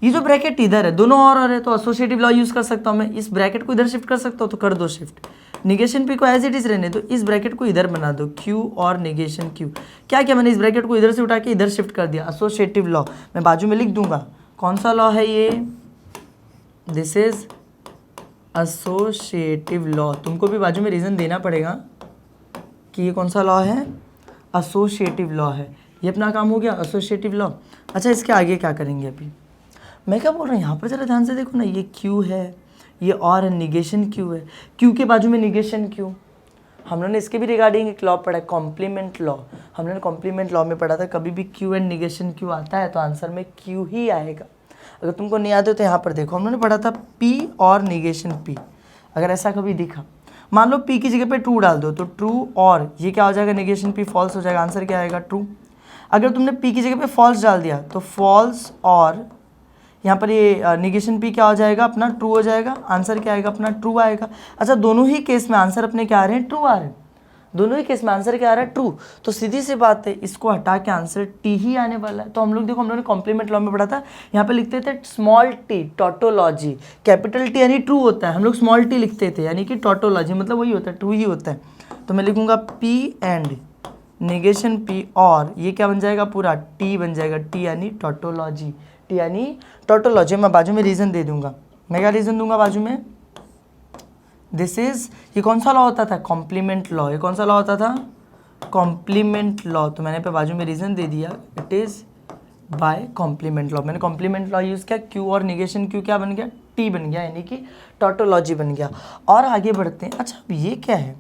ये जो ब्रैकेट इधर है, दोनों और है, तो एसोसिएटिव लॉ यूज़ कर सकता हूँ मैं, इस ब्रैकेट को इधर शिफ्ट कर सकता हूँ, तो कर दो शिफ्ट। निगेशन पी को एज इट इज़ रहने दो, इस ब्रैकेट को इधर बना दो, क्यू और निगेशन क्यू। क्या क्या मैंने इस ब्रैकेट को इधर से उठा के इधर शिफ्ट कर दिया, एसोसिएटिव लॉ। मैं बाजू में लिख दूंगा कौन सा लॉ है ये, दिस इज एसोसिएटिव लॉ। तुमको भी बाजू में रीज़न देना पड़ेगा कि ये कौन सा लॉ है, एसोसिएटिव लॉ है। ये अपना काम हो गया, एसोसिएटिव लॉ। अच्छा, इसके आगे क्या करेंगे अभी, मैं क्या बोल रहा हूँ, यहाँ पर जरा ध्यान से देखो ना, ये क्यू है, ये और है, निगेशन क्यू है, क्यू के बाजू में निगेशन क्यू। हम लोगों ने इसके भी रिगार्डिंग एक लॉ पढ़ा है, कॉम्प्लीमेंट लॉ। हमने कॉम्प्लीमेंट लॉ में पढ़ा था कभी भी क्यू एंड निगेशन क्यू आता है तो आंसर में क्यू ही आएगा। अगर तुमको नहीं याद हो तो यहाँ पर देखो, हम लोगों ने पढ़ा था पी और निगेशन पी। अगर ऐसा कभी दिखा, मान लो पी की जगह पे ट्रू डाल दो, तो ट्रू और ये क्या हो जाएगा, निगेशन पी फॉल्स हो जाएगा, आंसर क्या आएगा, ट्रू। अगर तुमने पी की जगह पे फॉल्स डाल दिया तो फॉल्स और यहाँ पर ये निगेशन पी क्या हो जाएगा, अपना ट्रू हो जाएगा, आंसर क्या आएगा, अपना ट्रू आएगा। अच्छा, दोनों ही केस में आंसर अपने क्या आ रहे हैं, ट्रू आ रहे हैं, दोनों ही केस में आंसर क्या आ रहा है, ट्रू। तो सीधी सी बात है, इसको हटा के आंसर टी ही आने वाला है। तो हम लोग देखो, हम लोगों ने कॉम्प्लीमेंट लॉ में पढ़ा था, यहाँ पे लिखते थे small T, tautology. Capital T यानी ट्रू होता है, हम लोग स्मॉल टी लिखते थे, यानी कि टॉटोलॉजी मतलब वही होता है, ट्रू ही होता है। तो मैं लिखूंगा पी एंड निगेशन पी, और ये क्या बन जाएगा, पूरा टी बन जाएगा, टी यानी टॉटोलॉजी, टी यानी टॉटोलॉजी। मैं बाजू में रीज़न दे दूंगा, मैं क्या रीज़न दूंगा बाजू में, दिस इज, ये कौन सा लॉ होता था, कॉम्प्लीमेंट लॉ। ये कौन सा लॉ होता था, कॉम्प्लीमेंट लॉ। तो मैंने पे बाजू में रीज़न दे दिया, it is by complement law. मैंने कॉम्प्लीमेंट लॉ यूज़ किया, क्यू और निगेशन क्यू क्या बन गया, टी बन गया, यानी कि टॉटोलॉजी बन गया। और आगे बढ़ते हैं। अच्छा, अब ये क्या है,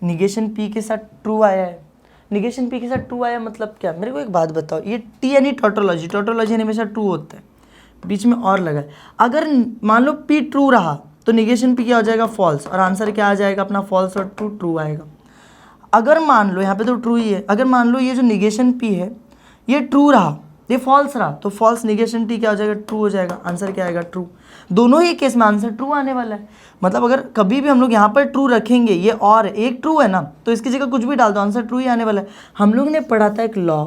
निगेशन पी के साथ ट्रू आया है, निगेशन पी के साथ ट्रू आया मतलब क्या, मेरे को एक बात बताओ, ये टी यानी टॉटोलॉजी, टॉटोलॉजी हमेशा ट्रू होता है, बीच में और लगा है। अगर मान लो पी ट्रू रहा तो निगेशन पी क्या हो जाएगा, फॉल्स, और आंसर क्या आ जाएगा अपना, फॉल्स और ट्रू, ट्रू आएगा। अगर मान लो यहाँ पे तो ट्रू ही है, अगर मान लो ये जो निगेशन पी है ये ट्रू रहा, ये फॉल्स रहा, तो फॉल्स निगेशन टी क्या हो जाएगा, ट्रू हो जाएगा, आंसर क्या आएगा, ट्रू। दोनों ही केस में आंसर ट्रू आने वाला है। मतलब अगर कभी भी हम लोग यहाँ पर ट्रू रखेंगे, ये और एक ट्रू है ना, तो इसकी जगह कुछ भी डाल दो, आंसर ट्रू ही आने वाला है। हम लोग ने पढ़ा था एक लॉ,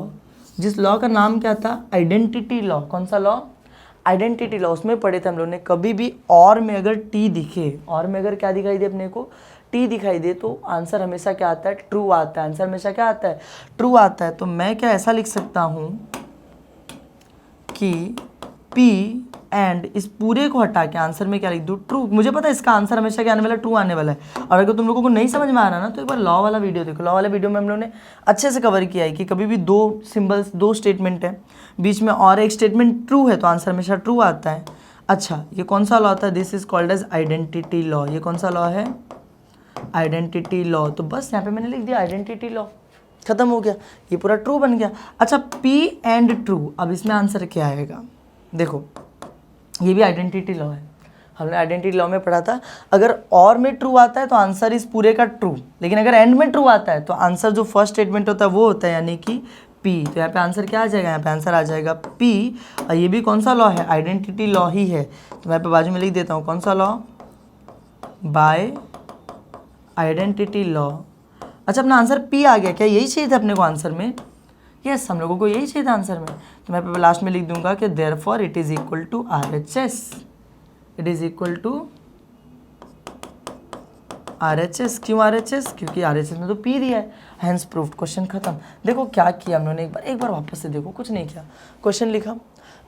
जिस लॉ का नाम क्या था, आइडेंटिटी लॉ। कौन सा लॉ, आइडेंटिटी लॉ। उसमें पढ़े थे हम लोग ने, कभी भी और में अगर टी दिखे, और में अगर क्या दिखाई दे अपने को, टी दिखाई दे तो आंसर हमेशा क्या आता है, ट्रू आता है। आंसर हमेशा क्या आता है, ट्रू आता है। तो मैं क्या ऐसा लिख सकता हूँ कि पी एंड इस पूरे को हटा के आंसर में क्या लिख दूँ, ट्रू। मुझे पता है इसका आंसर हमेशा क्या आने वाला है, ट्रू आने वाला है। और अगर तुम लोगों को नहीं समझ में आ रहा ना तो एक बार लॉ वाला वीडियो देखो। लॉ वाले वीडियो में हम लोगों ने अच्छे से कवर किया है कि कभी भी दो सिंबल्स, दो स्टेटमेंट है, बीच में और एक स्टेटमेंट ट्रू है तो आंसर हमेशा ट्रू आता है। अच्छा, ये कौन सा लॉ था, this is called as identity law. ये कौन सा लॉ है, आइडेंटिटी लॉ। तो बस यहाँ पे मैंने लिख दिया आइडेंटिटी लॉ, खत्म हो गया, ये पूरा ट्रू बन गया। अच्छा, पी एंड ट्रू, अब इसमें आंसर क्या आएगा, देखो ये भी आइडेंटिटी लॉ है। हमने आइडेंटिटी लॉ में पढ़ा था, अगर और में ट्रू आता है तो आंसर इस पूरे का ट्रू, लेकिन अगर एंड में ट्रू आता है तो आंसर जो फर्स्ट स्टेटमेंट होता है वो होता है, यानी कि पी। तो यहाँ पे आंसर क्या आ जाएगा, यहाँ पे आंसर आ जाएगा पी। और ये भी कौन सा लॉ है, आइडेंटिटी लॉ ही है। तो मैं यहाँ पे बाजू में लिख देता हूँ कौन सा लॉ, बाय आइडेंटिटी लॉ। अच्छा, अपना आंसर पी आ गया, क्या यही चाहिए था अपने को आंसर में, यस हम लोगों को यही चाहिए था आंसर में। तो मैं लास्ट में लिख दूंगा कि therefore it is equal to RHS, it is equal to RHS। क्यों RHS, क्योंकि RHS में तो P दिया है, हैंस प्रूव्ड, क्वेश्चन खत्म। देखो क्या किया हम लोगों ने, एक बार वापस से देखो, कुछ नहीं किया, क्वेश्चन लिखा,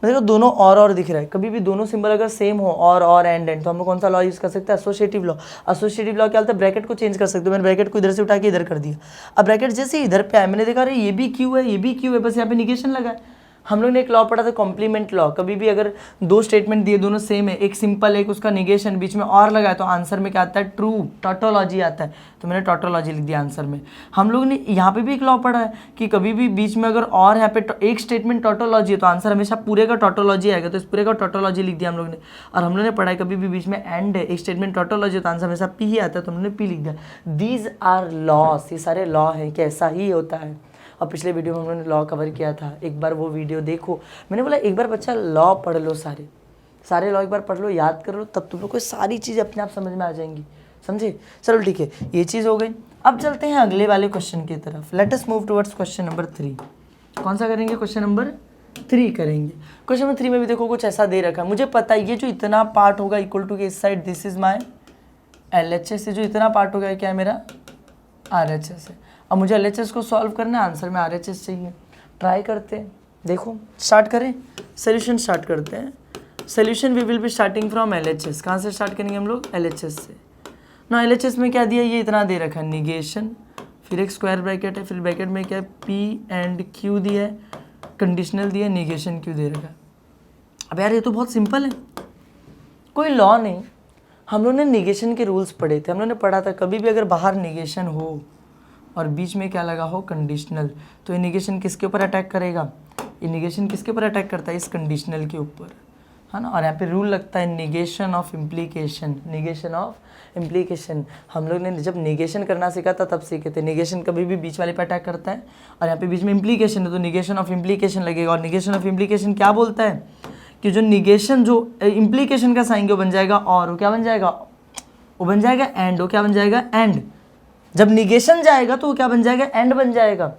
देखो दोनों और दिख रहा है। कभी भी दोनों सिंबल अगर सेम हो और एंड, तो हम लोग कौन सा लॉ यूज़ कर सकते हैं, एसोसिएटिव लॉ। एसोसिएटिव लॉ क्या होता है, ब्रैकेट को चेंज कर सकते हो। मैंने ब्रैकेट को इधर से उठा के इधर कर दिया, अब ब्रैकेट जैसे इधर पे आया मैंने देखा अरे ये भी क्यू है, ये भी क्यू है, बस यहाँ पे निगेशन लगा है। हम लोग ने एक लॉ पढ़ा था कॉम्प्लीमेंट लॉ, कभी भी अगर दो स्टेटमेंट दिए दोनों सेम है, एक सिंपल एक उसका निगेशन, बीच में और लगा है तो आंसर में क्या आता है, ट्रू, टॉटोलॉजी आता है। तो मैंने टॉटोलॉजी लिख दिया आंसर में। हम लोग ने यहाँ पे भी एक लॉ पढ़ा है कि कभी भी बीच में अगर और यहाँ पे एक स्टेटमेंट टॉटोलॉजी है तो आंसर हमेशा पूरे का टॉटोलॉजी आएगा, तो इस पूरे का टॉटोलॉजी लिख दिया हम लोग ने। और हम लोग ने पढ़ा है कभी भी बीच में एंड है, एक स्टेटमेंट टॉटोलॉजी है तो आंसर हमेशा पी ही आता है, तो हमने पी लिख दिया। दीज आर लॉस, ये सारे लॉ हैं कि ऐसा ही होता है। और पिछले वीडियो में हम लोगों ने लॉ कवर किया था, एक बार वो वीडियो देखो। मैंने बोला एक बार बच्चा लॉ पढ़ लो, सारे लॉ एक बार पढ़ लो, याद कर लो, तब तुम लोग को सारी चीज़ें अपने आप समझ में आ जाएंगी, समझे। चलो ठीक है, ये चीज़ हो गई। अब चलते हैं अगले वाले क्वेश्चन की तरफ। Let us move towards question number 3। कौन सा करेंगे, क्वेश्चन नंबर 3 करेंगे। क्वेश्चन नंबर 3 में भी देखो कुछ ऐसा दे रखा है, मुझे पता है ये जो इतना पार्ट होगा इक्वल टू के इस side this is my LHS, जो इतना पार्ट होगा क्या है मेरा RHS है। अब मुझे LHS को सॉल्व करना है, आंसर में RHS चाहिए। ट्राई करते हैं, देखो स्टार्ट करें, सोल्यूशन स्टार्ट करते हैं। Solution we will be starting from LHS। कहाँ से स्टार्ट करेंगे हम लोग, LHS से ना। LHS में क्या दिया, ये इतना दे रखा है निगेशन, फिर एक स्क्वायर ब्रैकेट है, फिर ब्रैकेट में क्या है P एंड Q दिया है, कंडीशनल दिया है, निगेशन Q दे रखा है। अब यार ये तो बहुत सिंपल है, कोई लॉ नहीं। हम लोगों ने निगेशन के रूल्स पढ़े थे, हम लोगों ने पढ़ा था कभी भी अगर बाहर निगेशन हो और बीच में क्या लगा हो, कंडीशनल, तो ये निगेशन किसके ऊपर अटैक करेगा, ये निगेशन किसके ऊपर अटैक करता है, इस कंडीशनल के ऊपर, है ना। और यहाँ पे रूल लगता है negation of implication, negation of implication. हम लोग ने जब निगेशन करना सीखा था तब सीखे थे, निगेशन कभी भी बीच वाले पे अटैक करता है, और यहाँ पे बीच में इम्प्लीकेशन है तो निगेशन ऑफ इम्प्लीकेशन लगेगा। और निगेशन ऑफ इम्प्लीकेशन क्या बोलता है कि जो निगेशन, जो इम्प्लीकेशन का साइन वो बन जाएगा, और वो क्या बन जाएगा, वो बन जाएगा एंड, वो क्या बन जाएगा एंड। जब निगेशन जाएगा तो वो क्या बन जाएगा, एंड बन जाएगा।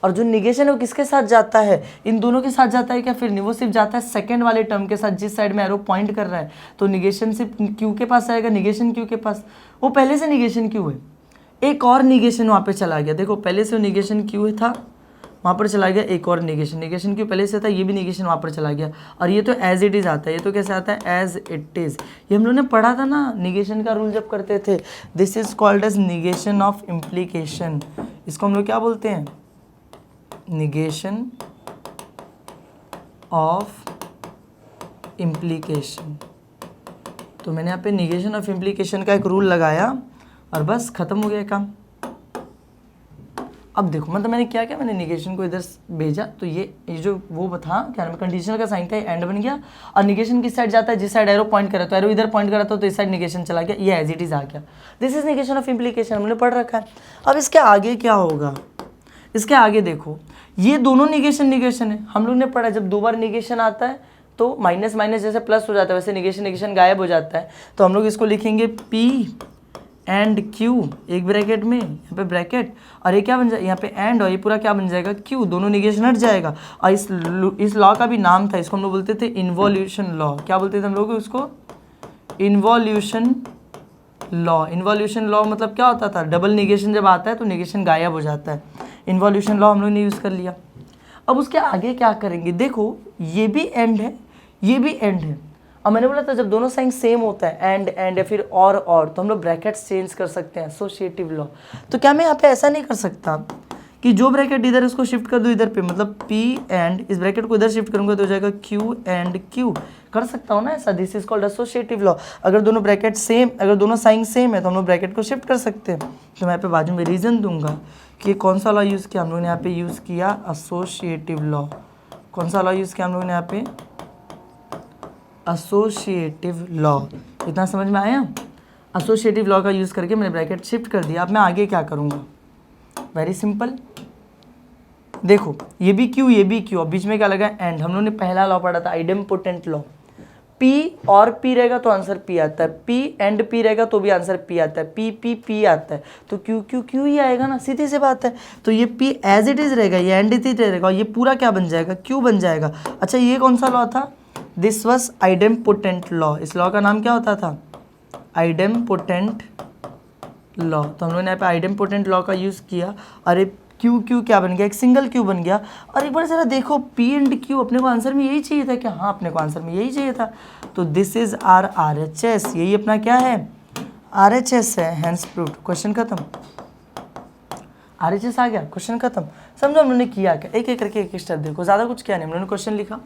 और जो निगेशन है वो किसके साथ जाता है, इन दोनों के साथ जाता है क्या, फिर नहीं, वो सिर्फ जाता है सेकंड वाले टर्म के साथ, जिस साइड में एरो पॉइंट कर रहा है। तो निगेशन सिर्फ क्यू के पास आएगा, निगेशन क्यू के पास, वो पहले से निगेशन क्यू है, एक और निगेशन वहाँ पे चला गया। देखो पहले से वो निगेशन क्यू था, वहाँ पर चला गया एक और निगेशन, निगेशन क्यू पहले से था, ये भी निगेशन वहाँ पर चला गया। और ये तो एज इट इज़ आता है, ये तो कैसे आता है, एज इट इज़। ये हम लोगों ने पढ़ा था ना निगेशन का रूल जब करते थे, this is called as negation of implication. इसको हम लोग क्या बोलते हैं, निगेशन ऑफ इम्प्लीकेशन। तो मैंने यहाँ पे निगेशन ऑफ इम्प्लीकेशन का एक रूल लगाया और बस खत्म हो गया काम। अब देखो मतलब मैंने क्या किया, मैंने निगेशन को इधर भेजा, तो ये जो वो था क्या नाम, कंडीशनल का साइन था, एंड बन गया। और निगेशन किस साइड जाता है, जिस साइड एरो पॉइंट करा, तो एरो इधर पॉइंट करा तो इस साइड निगेशन चला गया, ये एज इट इज आ गया। This is negation of implication, हमने पढ़ रखा है। अब इसके आगे क्या होगा, इसके आगे देखो ये दोनों निगेशन है। हम लोग ने पढ़ा जब दो बार निगेशन आता है तो माइनस माइनस जैसे प्लस हो जाता है, वैसे निगेशन गायब हो जाता है। तो हम लोग इसको लिखेंगे P एंड Q, एक ब्रैकेट में, यहाँ पे ब्रैकेट, और ये क्या बन जाएगा, यहाँ पे एंड, और ये पूरा क्या बन जाएगा Q, दोनों निगेशन हट जाएगा। और इस लॉ का भी नाम था, इसको हम लोग बोलते थे इन्वॉल्यूशन लॉ। क्या बोलते थे हम लोग उसको, इन्वॉल्यूशन लॉ। इन्वॉल्यूशन लॉ मतलब क्या होता था, डबल निगेशन जब आता है तो निगेशन गायब हो जाता है। इन्वॉल्यूशन लॉ हम लोग ने यूज़ कर लिया। अब उसके आगे क्या करेंगे, देखो ये भी एंड है, ये भी एंड है। अब मैंने बोला था जब दोनों साइन सेम होता है, एंड या फिर और, तो हम लोग ब्रैकेट्स चेंज कर सकते हैं, एसोसिएटिव लॉ। तो क्या मैं यहाँ पे ऐसा नहीं कर सकता कि जो ब्रैकेट इधर इसको शिफ्ट कर दूँ इधर पे, मतलब P एंड इस ब्रैकेट को इधर शिफ्ट करूँगा तो हो जाएगा Q एंड Q, कर सकता हूँ ना ऐसा। This is called associative law. अगर दोनों ब्रैकेट सेम, अगर दोनों साइन सेम है तो हम लोग ब्रैकेट को शिफ्ट कर सकते हैं। तो मैं यहाँ पे बाजू में रीज़न दूंगा कि कौन सा लॉ यूज़ किया हम लोग ने यहाँ पे, यूज़ किया एसोसिएटिव लॉ। कौन सा लॉ यूज़ किया हम लोग ने यहाँ पे, एसोसिएटिव लॉ। इतना समझ में आया। एसोसिएटिव लॉ का यूज़ करके मैंने ब्रैकेट शिफ्ट कर दिया। अब मैं आगे क्या करूँगा, वेरी सिंपल। देखो ये भी क्यू, ये भी क्यू, अब बीच में क्या लगा, एंड। हम लोगों ने पहला लॉ पढ़ा था आइडेम्पोटेंट लॉ। P और P रहेगा तो आंसर P आता है, P एंड P रहेगा तो भी आंसर P आता है, P आता है, तो Q Q Q ही आएगा ना, सीधी सी बात है। तो ये P एज इट इज़ रहेगा, ये एंड इट इज रहेगा, ये पूरा क्या बन जाएगा, Q बन जाएगा। अच्छा ये कौन सा लॉ था, दिस वॉज आइडेम्पोटेंट लॉ। इस लॉ का नाम क्या होता था, आइडेम्पोटेंट लॉ। तो हम लोगों ने यहाँ पे आइडेम्पोटेंट लॉ का यूज़ किया। अरे क्यू क्यू क्या बन गया, एक सिंगल क्यू बन गया। और एक बार ज़रा देखो P एंड Q, अपने को आंसर में यही चाहिए था क्या, हाँ अपने को आंसर में यही चाहिए था। तो दिस इज आर RHS, यही अपना क्या है, RHS है, हैंस प्रूव्ड। क्वेश्चन खत्म, RHS आ गया, क्वेश्चन खत्म। समझो हम लोगों ने किया क्या, एक एक करके एक स्टेप देखो, ज़्यादा कुछ क्या नहीं। हम लोगों ने क्वेश्चन लिखा,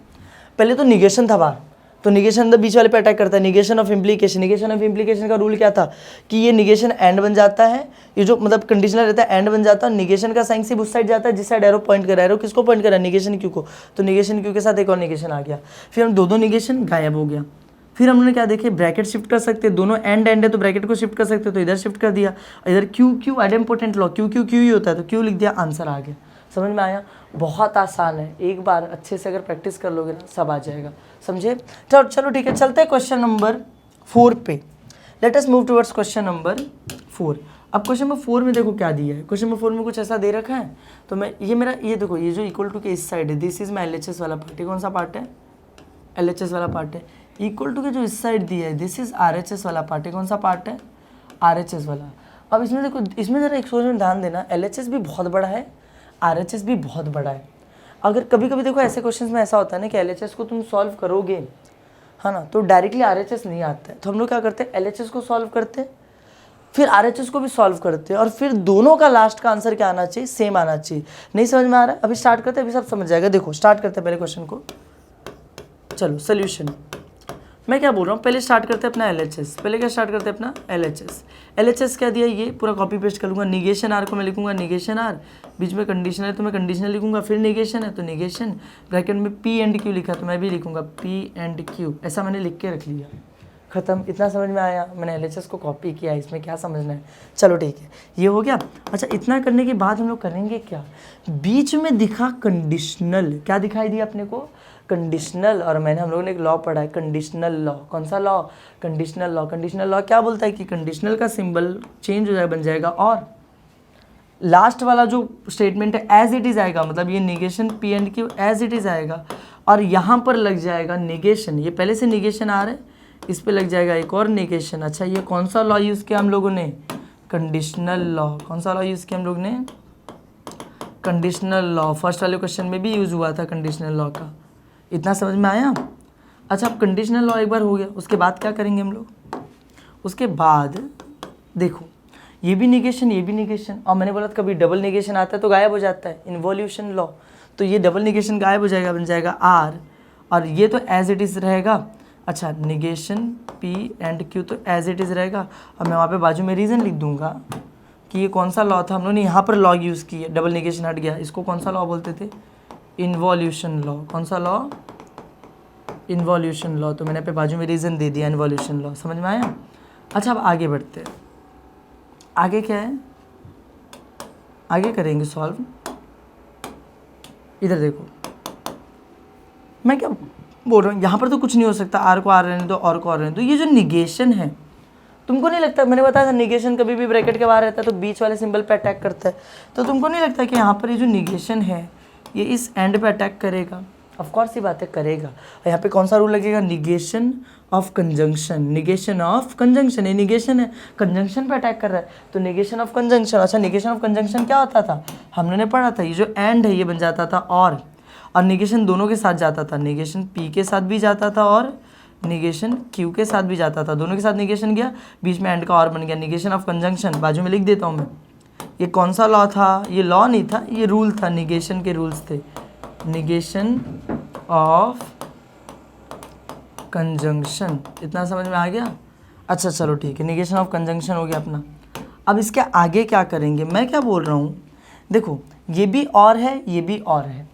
पहले तो निगेशन था बाहर, तो निगेशन द बीच वाले पे अटैक करता है। Negation of implication, negation of implication का रूल क्या था कि ये निगेशन एंड बन जाता है, ये जो मतलब कंडीशनल रहता है एंड बन जाता है। निगेशन का साइन सिर्फ उस साइड जाता है जिस साइड एरो पॉइंट कर रहा है। एरो किसको पॉइंट कर रहा है, निगेशन क्यू को, तो निगेशन क्यू के साथ एक और निगेशन आ गया। फिर हम दो निगेशन गायब हो गया। फिर हमने क्या देखे, ब्रैकेट शिफ्ट कर सकते, दोनों एंड है तो ब्रैकेट को शिफ्ट कर सकते, तो इधर शिफ्ट कर दिया, इधर Q Q idempotent law, Q Q Q ही होता है, तो क्यू लिख दिया, आंसर आ गया। समझ में आया, बहुत आसान है, एक बार अच्छे से अगर प्रैक्टिस कर लोगे ना सब आ जाएगा, समझे। चलो ठीक है, चलते हैं क्वेश्चन नंबर 4 पे। Let us move towards question number 4। अब क्वेश्चन नंबर 4 में देखो क्या दिया है। क्वेश्चन नंबर 4 में कुछ ऐसा दे रखा है, तो मैं ये मेरा ये देखो, ये जो इक्वल टू के इस साइड है, दिस इज माई LHS वाला पार्ट। कौन सा पार्ट है, LHS वाला पार्ट है। इक्वल टू के जो इस साइड दिया है, दिस इज RHS वाला पार्ट है। कौन सा पार्ट है, RHS वाला। अब इसमें देखो, इसमें ज़रा एक सोच में ध्यान देना, LHS भी बहुत बड़ा है, RHS भी बहुत बड़ा है। अगर कभी कभी देखो ऐसे क्वेश्चंस में ऐसा होता है ना कि LHS को तुम सॉल्व करोगे, है ना, तो डायरेक्टली RHS नहीं आता है, तो हम लोग क्या करते हैं, LHS को सॉल्व करते हैं, फिर RHS को भी सॉल्व करते हैं, और फिर दोनों का लास्ट का आंसर क्या आना चाहिए, सेम आना चाहिए। नहीं समझ में आ रहा है, अभी स्टार्ट करते हैं, अभी सब समझ जाएगा। देखो स्टार्ट करते हैं पहले क्वेश्चन को, चलो सोल्यूशन। मैं क्या बोल रहा हूँ, पहले स्टार्ट करते हैं अपना LHS। पहले क्या स्टार्ट करते हैं अपना LHS क्या दिया, ये पूरा कॉपी पेस्ट कर लूँगा। निगेशन R को मैं लिखूँगा निगेशन R, बीच में कंडीशन है तो मैं कंडीशनल लिखूँगा, फिर निगेशन है तो निगेशन, ब्रैकेट में P एंड Q लिखा तो मैं भी लिखूँगा P एंड Q, ऐसा मैंने लिख के रख लिया, खत्म। इतना समझ में आया, मैंने LHS को कॉपी किया, इसमें क्या समझना है, चलो ठीक है, ये हो गया। अच्छा इतना करने के बाद हम लोग करेंगे क्या, बीच में दिखा कंडीशनल, क्या दिखाई दिया अपने को, कंडीशनल। और मैंने हम लोगों ने एक लॉ पढ़ा है, कंडीशनल लॉ। कौन सा law, conditional law. Conditional law क्या बोलता है कि कंडीशनल का सिंबल चेंज हो जाएगा, बन जाएगा, और लास्ट वाला जो स्टेटमेंट है एज इट इज आएगा, मतलब ये negation P and Q as it is आएगा, और यहाँ पर लग जाएगा निगेशन, ये पहले से निगेशन आ रहा है, इस पे लग जाएगा एक और निगेशन। अच्छा ये कौन सा लॉ यूज़ किया हम लोगों ने, कंडीशनल लॉ। कौन सा लॉ यूज़ किया हम लोग ने, कंडीशनल लॉ। फर्स्ट वाले क्वेश्चन में भी यूज़ हुआ था कंडीशनल लॉ का, इतना समझ में आया। अच्छा अब कंडीशनल लॉ एक बार हो गया, उसके बाद क्या करेंगे हम लोग, उसके बाद देखो ये भी निगेशन, ये भी निगेशन, और मैंने बोला था कभी डबल निगेशन आता है तो गायब हो जाता है, इन्वॉल्यूशन लॉ। तो ये डबल निगेशन गायब हो जाएगा, बन जाएगा R, और ये तो एज इट इज़ रहेगा। अच्छा निगेशन P एंड Q तो एज इट इज़ रहेगा, और मैं वहाँ पे बाजू में रीज़न लिख दूंगा कि ये कौन सा लॉ था, हम लोगों ने यहाँ पर लॉ यूज़ किया, डबल निगेशन हट गया, इसको कौन सा लॉ बोलते थे, इन्वॉल्यूशन लॉ। कौन सा लॉ, इन्वॉल्यूशन लॉ। तो मैंने पे बाजू में रीज़न दे दिया, इन्वॉल्यूशन लॉ, समझ में आया। अच्छा अब आगे बढ़ते हैं, आगे क्या है, आगे करेंगे सॉल्व। इधर देखो मैं क्या बोल रहा हूँ, यहाँ पर तो कुछ नहीं हो सकता, R को R रहने दो, और को और रहने दो। ये जो निगेशन है, तुमको नहीं लगता, मैंने बताया था निगेशन कभी भी ब्रैकेट के बाहर रहता है तो बीच वाले सिंबल पे अटैक करता है, तो तुमको नहीं लगता कि यहाँ पर ये जो निगेशन है ये इस एंड पे अटैक करेगा। ऑफ कोर्स ये बातें करेगा। और यहाँ पे कौन सा रूल लगेगा, negation of conjunction, negation of conjunction, ये निगेशन है, कंजंक्शन पे अटैक कर रहा है तो निगेशन ऑफ कंजंक्शन। अच्छा निगेशन ऑफ कंजंक्शन क्या होता था, हमने पढ़ा था, ये जो एंड है ये बन जाता था और निगेशन दोनों के साथ जाता था, निगेशन पी के साथ भी जाता था और निगेशन क्यू के साथ भी जाता था, दोनों के साथ निगेशन गया, बीच में एंड का और बन गया, निगेशन ऑफ कंजंक्शन। बाजू में लिख देता हूँ मैं, ये कौन सा लॉ था, ये लॉ नहीं था, ये रूल था, निगेशन के रूल्स थे, निगेशन ऑफ कंजंक्शन। इतना समझ में आ गया। अच्छा चलो ठीक है, निगेशन ऑफ कंजंक्शन हो गया अपना। अब इसके आगे क्या करेंगे, मैं क्या बोल रहा हूँ, देखो ये भी और है, ये भी और है,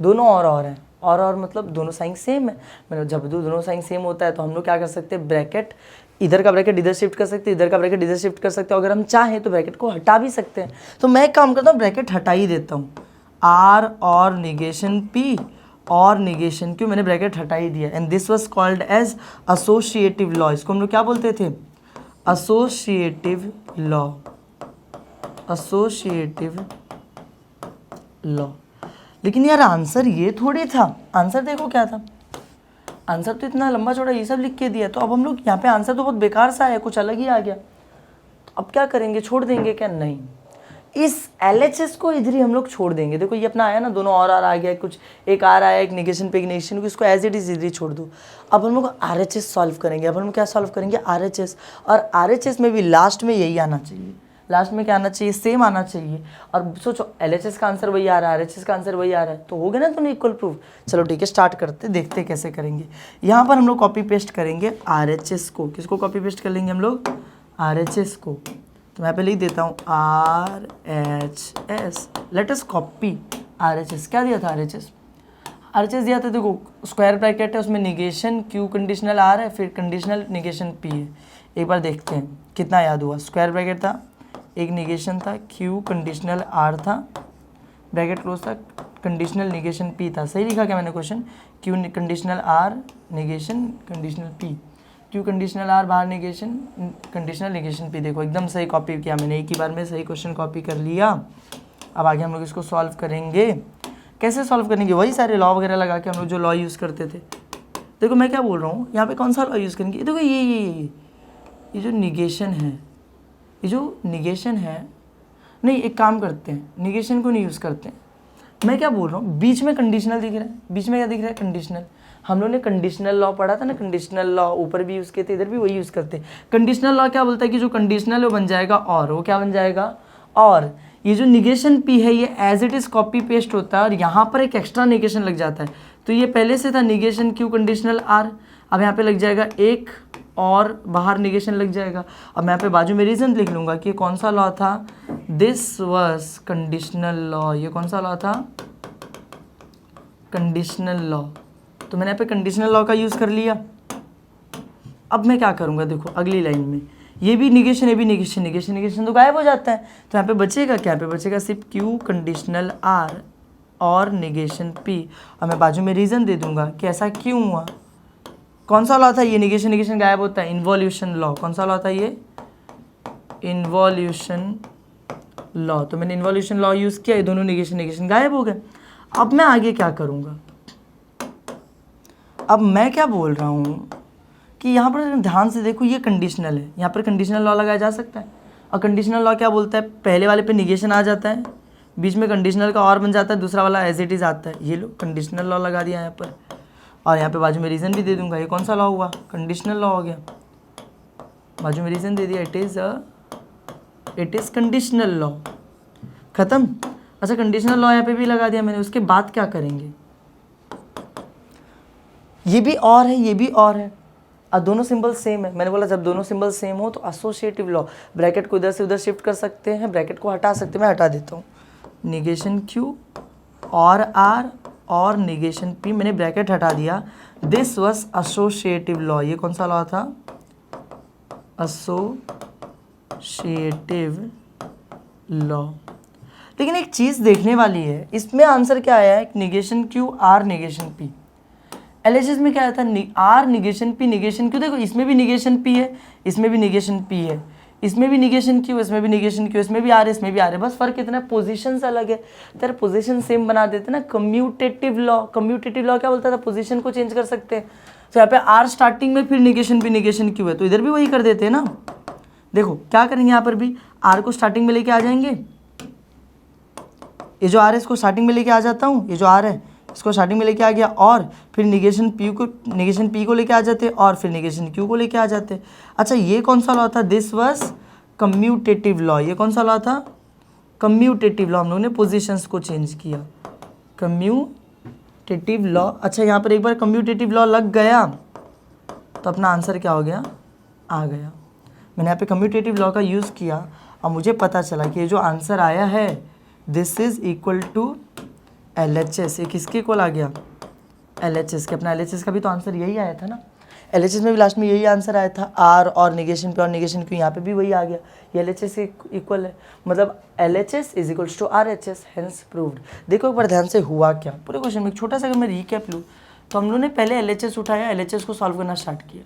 दोनों और है, और मतलब दोनों साइन सेम है। मतलब जब दोनों साइन सेम होता है तो हम लोग क्या कर सकते हैं, ब्रैकेट इधर का ब्रैकेट इधर शिफ्ट कर सकते हैं, इधर का ब्रैकेट इधर शिफ्ट कर सकते हैं, अगर हम चाहें तो ब्रैकेट को हटा भी सकते हैं। तो मैं एक काम करता हूँ, ब्रैकेट हटा ही देता हूँ, आर और निगेशन पी और निगेशन क्यू, मैंने ब्रैकेट हटा ही दिया। And this was called as associative law. इसको हम लोग क्या बोलते थे, एसोसिएटिव लॉ, एसोसिएटिव लॉ। लेकिन यार आंसर ये थोड़ी था, आंसर देखो क्या था, आंसर तो इतना लंबा चौड़ा ये सब लिख के दिया, तो अब हम लोग यहाँ पे आंसर तो बहुत बेकार सा है, कुछ अलग ही आ गया। तो अब क्या करेंगे, छोड़ देंगे क्या, नहीं, इस LHS को इधर ही हम लोग छोड़ देंगे। देखो ये अपना आया ना, दोनों और आ गया, कुछ एक आर आया, एक निगेशन पे एक निगेशन को, इसको एज इट इज इधर ही छोड़ दो। अब हम लोग RHS सॉल्व करेंगे। अब हम लोग क्या सॉल्व करेंगे, RHS, और RHS में भी लास्ट में यही आना चाहिए, लास्ट में क्या आना चाहिए, सेम आना चाहिए। और सोचो LHS का आंसर वही आ रहा है, RHS का आंसर वही आ रहा है, तो हो गया ना दोनों इक्वल प्रूफ। चलो ठीक है, स्टार्ट करते, देखते कैसे करेंगे। यहाँ पर हम लोग कॉपी पेस्ट करेंगे RHS को, किसको कॉपी पेस्ट कर लेंगे हम लोग, RHS को। तो मैं पे लिख देता हूँ RHS, let us copy RHS। क्या दिया था RHS दिया था, देखो स्क्वायर ब्रैकेट है, उसमें निगेशन क्यू कंडीशनल R है, फिर कंडीशनल निगेशन P है। एक बार देखते हैं कितना याद हुआ, स्क्वायर ब्रैकेट था, एक निगेशन था, क्यू कंडीशनल R था, ब्रैकेट क्लोज था, कंडीशनल निगेशन P था। सही लिखा क्या मैंने question, Q conditional R negation conditional P, Q conditional R बाहर निगेशन कंडीशनल निगेशन P। देखो एकदम सही कॉपी किया मैंने, एक ही बार में सही क्वेश्चन कॉपी कर लिया। अब आगे हम लोग इसको सॉल्व करेंगे। कैसे सॉल्व करेंगे, वही सारे लॉ वगैरह लगा के हम लोग जो लॉ यूज़ करते थे। देखो मैं क्या बोल रहा हूँ, यहाँ पे कौन सा लॉ यूज़ करेंगे, देखो ये जो निगेशन है, ये जो निगेशन है, नहीं एक काम करते हैं, निगेशन को नहीं यूज़ करते हैं। मैं क्या बोल रहा हूँ, बीच में कंडीशनल दिख रहा है, बीच में क्या दिख रहा है, कंडीशनल। हम लोग ने कंडीशनल लॉ पढ़ा था ना, कंडीशनल लॉ ऊपर भी यूज़ किए थे, इधर भी वही यूज़ करते हैं। कंडीशनल लॉ क्या बोलता है कि जो कंडीशनल है वो बन जाएगा और, वो क्या बन जाएगा और। ये जो निगेशन P है ये as it is copy paste होता है और यहाँ पर एक एक्स्ट्रा निगेशन लग जाता है। तो ये पहले से था निगेशन क्यू कंडीशनल R, अब यहाँ पे लग जाएगा एक और बाहर निगेशन लग जाएगा। अब मैं यहाँ पे बाजू में रीज़न लिख लूँगा कि कौन सा लॉ था, दिस वाज कंडीशनल लॉ। ये कौन सा लॉ था, कंडीशनल लॉ। तो मैंने यहाँ पे कंडीशनल लॉ का यूज़ कर लिया। अब मैं क्या करूँगा, देखो अगली लाइन में ये भी निगेशन, ये भी निगेशन, निगेशन निगेशन तो गायब हो जाता है। तो यहाँ पे बचेगा क्या, यहाँ पे बचेगा सिर्फ क्यू कंडीशनल R और निगेशन P। और मैं बाजू में रीज़न दे दूंगा कि ऐसा क्यों हुआ। कौन सा लॉ था ये, निगेशन निगेशन गायब होता है, इन्वॉल्यूशन लॉ। कौन सा लॉ था ये, इन्वॉल्यूशन लॉ। तो मैंने इन्वॉल्यूशन लॉ यूज़ किया, ये दोनों निगेशन निगेशन गायब हो गए। अब मैं आगे क्या करूँगा, अब मैं क्या बोल रहा हूँ कि यहाँ पर ध्यान से देखो, ये कंडीशनल है, यहाँ पर कंडीशनल लॉ लगाया जा सकता है। और कंडीशनल लॉ क्या बोलता है, पहले वाले पे निगेशन आ जाता है, बीच में कंडीशनल का और बन जाता है, दूसरा वाला एज इट इज़ आता है। ये लो कंडीशनल लॉ लगा दिया यहाँ पर, और यहाँ पे बाजू में रीज़न भी दे दूंगा। ये कौन सा लॉ हुआ, कंडीशनल लॉ हो गया, बाजू में रीज़न दे दिया, इट इज़ कंडीशनल लॉ, ख़त्म। अच्छा कंडीशनल लॉ यहाँ पे भी लगा दिया मैंने। उसके बाद क्या करेंगे, ये भी और है, ये भी और है, और दोनों सिंबल सेम है। मैंने बोला जब दोनों सिंबल सेम हो तो एसोसिएटिव लॉ, ब्रैकेट को इधर से उधर शिफ्ट कर सकते हैं, ब्रैकेट को हटा सकते हैं। मैं हटा देता हूँ, निगेशन क्यू और R और निगेशन P, मैंने ब्रैकेट हटा दिया। This was associative law. ये कौन सा लॉ था, एसोसिएटिव लॉ। लेकिन एक चीज़ देखने वाली है, इसमें आंसर क्या आया है, negation Q R negation P। LHS में क्या आया था, R negation P negation Q. देखो इसमें भी निगेशन P है, इसमें भी निगेशन P है, इसमें भी निगेशन क्यू, इसमें भी निगेशन क्यू, इसमें भी आर है, इसमें भी आर है, बस फर्क इतना है पोजीशन अलग है। तेरे पोजीशन सेम बना देते ना, कम्यूटेटिव लॉ। कम्यूटेटिव लॉ क्या बोलता था, पोजीशन को चेंज कर सकते हैं। तो यहाँ पे आर स्टार्टिंग में, फिर निगेशन भी निगेशन क्यू है, तो इधर भी वही कर देते हैं ना। देखो क्या करेंगे, यहाँ पर भी आर को स्टार्टिंग में लेके आ जाएंगे, ये जो आर है इसको स्टार्टिंग में लेके आ जाता हूँ, ये जो आर है इसको स्टार्टिंग में लेके आ गया, और फिर निगेशन पी को लेके आ जाते, और फिर निगेशन क्यू को लेके आ जाते। अच्छा ये कौन सा लॉ था, दिस वाज कम्यूटेटिव लॉ। ये कौन सा लॉ था, कम्यूटेटिव लॉ। हम लोगों ने पोजीशंस को चेंज किया, कम्यूटेटिव लॉ। अच्छा यहाँ पर एक बार कम्यूटेटिव लॉ लग गया तो अपना आंसर क्या हो गया, आ गया। मैंने यहाँ पे कम्यूटेटिव लॉ का यूज़ किया और मुझे पता चला कि ये जो आंसर आया है this is equal to LHS। ये किसके इक्वल आ गया, LHS के। अपना LHS का भी तो आंसर यही आया था ना, LHS में भी लास्ट में यही आंसर आया था, आर और निगेशन पे और निगेशन क्यों, यहाँ पे भी वही आ गया, ये LHS से इक्वल है, मतलब LHS is equals to RHS, hence proved. देखो एक बार ध्यान से हुआ क्या पूरे क्वेश्चन में, एक छोटा सा अगर मैं रिकैप लूँ तो हम लोगों ने पहले LHS उठाया, LHS को सॉल्व करना स्टार्ट किया।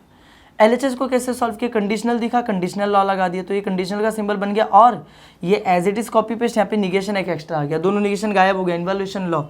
LHS को कैसे सॉल्व किया, कंडीशनल दिखा, कंडीशनल लॉ लगा दिया, तो ये कंडीशनल का सिंबल बन गया, और ये as it is copy paste, यहाँ पे निगेशन एक एक्स्ट्रा आ गया, दोनों निगेशन गायब हो गया, इन्वॉल्यूशन लॉ।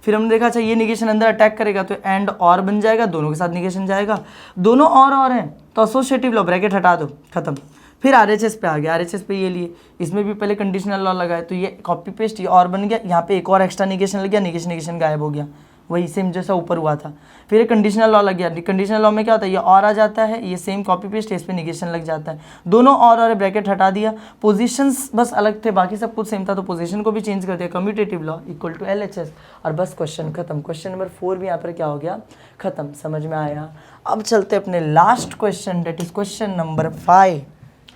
फिर हमने देखा अच्छा ये निगेशन अंदर अटैक करेगा तो एंड और बन जाएगा, दोनों के साथ निगेशन जाएगा, दोनों और हैं तो एसोसिएटिव लॉ, ब्रैकेट हटा दो, खत्म। फिर RHS पे आ गया, RHS पे ये लिए, इसमें भी पहले कंडीशनल लॉ लगाए तो ये कॉपी पेस्ट, ये और बन गया, यहाँ पे एक और एक्स्ट्रा निगेशन लग गया, निगेशन गायब हो गया, वही सेम जैसा ऊपर हुआ था। फिर एक कंडीशनल लॉ लग गया, कंडीशनल लॉ में क्या होता है, ये और आ जाता है, ये सेम कॉपी पेस्ट है, इस पे निगेशन लग जाता है, दोनों और ब्रैकेट हटा दिया, पोजीशंस बस अलग थे, बाकी सब कुछ सेम था, तो पोजीशन को भी चेंज कर दिया, commutative law equal to LHS, और बस क्वेश्चन खत्म। क्वेश्चन नंबर 4 भी यहाँ पर क्या हो गया, खत्म। समझ में आया। अब चलते अपने last question, that is question number 5।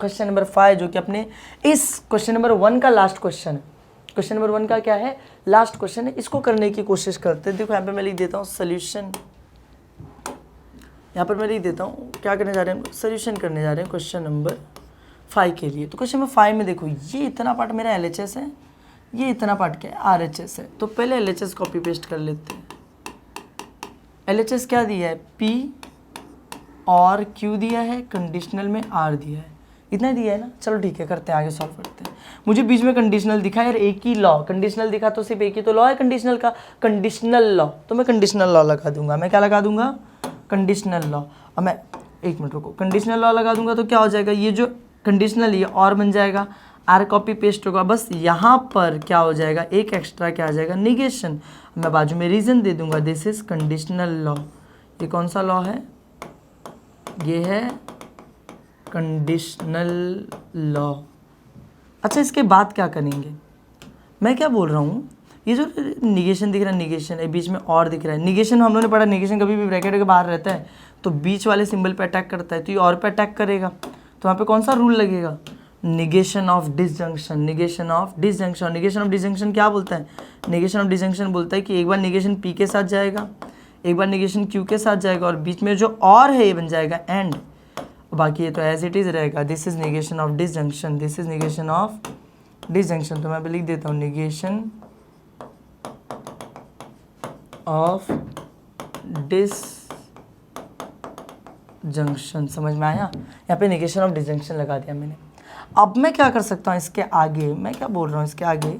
Question number 5 जो कि अपने इस क्वेश्चन नंबर 1 का लास्ट क्वेश्चन है। क्वेश्चन नंबर 1 का क्या है, लास्ट क्वेश्चन है, इसको करने की कोशिश करते हैं। देखो यहाँ पे मैं लिख देता हूँ सोल्यूशन, यहाँ पर मैं लिख देता हूँ क्या करने जा रहे हैं, सोल्यूशन करने जा रहे हैं क्वेश्चन नंबर 5 के लिए। तो क्वेश्चन नंबर 5 में देखो ये इतना पार्ट मेरा LHS है, ये इतना पार्ट क्या है, RHS है। तो पहले LHS कॉपी पेस्ट कर लेते हैं। LHS क्या दिया है, P और Q दिया है, कंडीशनल में R दिया है, इतना दिया है ना। चलो ठीक है, करते हैं आगे, सॉल्व करते हैं। मुझे बीच में कंडीशनल दिखा यार, एक ही लॉ कंडीशनल दिखा तो सिर्फ एक ही तो लॉ है कंडीशनल का, कंडीशनल लॉ, तो मैं कंडीशनल लॉ लगा दूंगा। मैं क्या लगा दूंगा, कंडीशनल लॉ। अब मैं एक मिनट रुको, कंडीशनल लॉ लगा दूंगा तो क्या हो जाएगा, ये जो कंडीशनल ये और बन जाएगा, आर कॉपी पेस्ट होगा, बस यहाँ पर क्या हो जाएगा, एक एक्स्ट्रा क्या आ जाएगा, निगेशन। मैं बाजू में रीजन दे दूंगा, दिस इज कंडीशनल लॉ। ये कौन सा लॉ है, ये है कंडीशनल लॉ। अच्छा इसके बाद क्या करेंगे, मैं क्या बोल रहा हूँ, ये जो निगेशन दिख रहा है, निगेशन है, बीच में और दिख रहा है, निगेशन हम लोगों ने पढ़ा, निगेशन कभी भी ब्रैकेट के बाहर रहता है तो बीच वाले सिंबल पे अटैक करता है, तो ये और पे अटैक करेगा, तो वहाँ पे कौन सा रूल लगेगा, negation of disjunction. Negation of disjunction, negation of disjunction क्या बोलता है, निगेशन ऑफ डिसजंक्शन बोलता है कि एक बार निगेशन P के साथ जाएगा, एक बार निगेशन Q के साथ जाएगा, और बीच में जो और है ये बन जाएगा एंड, बाकी ये तो एज इट इज रहेगा। This is negation of disjunction, this is negation of disjunction. तो मैं लिख देता हूँ निगेशन ऑफ डिसजंक्शन। समझ में आया, यहाँ पे निगेशन ऑफ डिसजंक्शन लगा दिया मैंने। अब मैं क्या कर सकता हूँ इसके आगे, मैं क्या बोल रहा हूँ इसके आगे,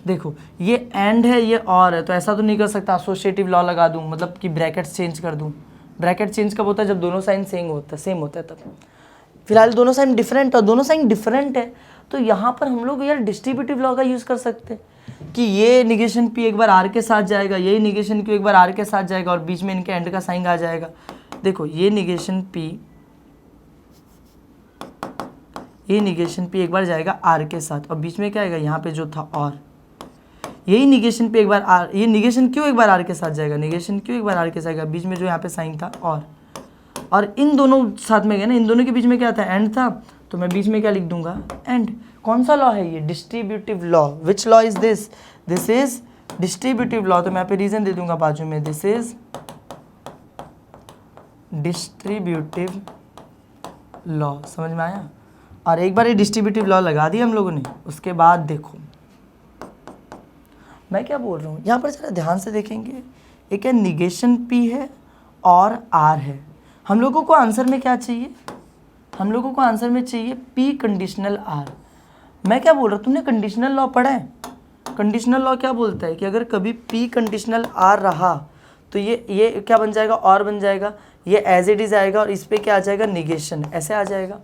देखो ये एंड है, ये और है, तो ऐसा तो नहीं कर सकता एसोसिएटिव लॉ लगा दूँ, मतलब कि ब्रैकेट चेंज कर दूँ। ब्रैकेट चेंज कब होता है, जब दोनों साइन सेम होता है तब। फिलहाल दोनों साइन डिफरेंट, और दोनों साइन डिफरेंट है तो यहाँ पर हम लोग यार डिस्ट्रीब्यूटिव लॉ का यूज़ कर सकते हैं कि ये निगेशन P एक बार R के साथ जाएगा, यही निगेशन Q एक बार R के साथ जाएगा, और बीच में इनके एंड का साइन आ जाएगा। देखो ये निगेशन P एक बार जाएगा R के साथ, और बीच में क्या आएगा, यहाँ पे जो था और, यही निगेशन P एक बार R, ये निगेशन Q एक बार R के साथ जाएगा, निगेशन Q एक बार R के साथ जाएगा, बीच में जो यहाँ पे साइन था और इन दोनों साथ में गए ना, इन दोनों के बीच में क्या था, एंड था, तो मैं बीच में क्या लिख दूंगा, एंड। कौन सा लॉ है ये, distributive law. Which law is this, this is distributive law. तो मैं यहाँ पे रीजन दे दूंगा बाजू में, दिस इज डिस्ट्रीब्यूटिव लॉ। समझ में आया। और एक बार ये डिस्ट्रीब्यूटिव लॉ लगा दिया हम लोगों ने, उसके बाद देखो मैं क्या बोल रहा हूँ, यहाँ पर जरा ध्यान से देखेंगे, एक है निगेशन P है और R है। हम लोगों को आंसर में क्या चाहिए, हम लोगों को आंसर में चाहिए पी कंडीशनल आर। मैं क्या बोल रहा हूँ, तुमने कंडीशनल लॉ पढ़ा है? कंडीशनल लॉ क्या बोलता है कि अगर कभी पी कंडीशनल आर रहा तो ये क्या बन जाएगा, और बन जाएगा, ये एज इट इज आएगा और इस पे क्या आ जाएगा, निगेशन, ऐसे आ जाएगा।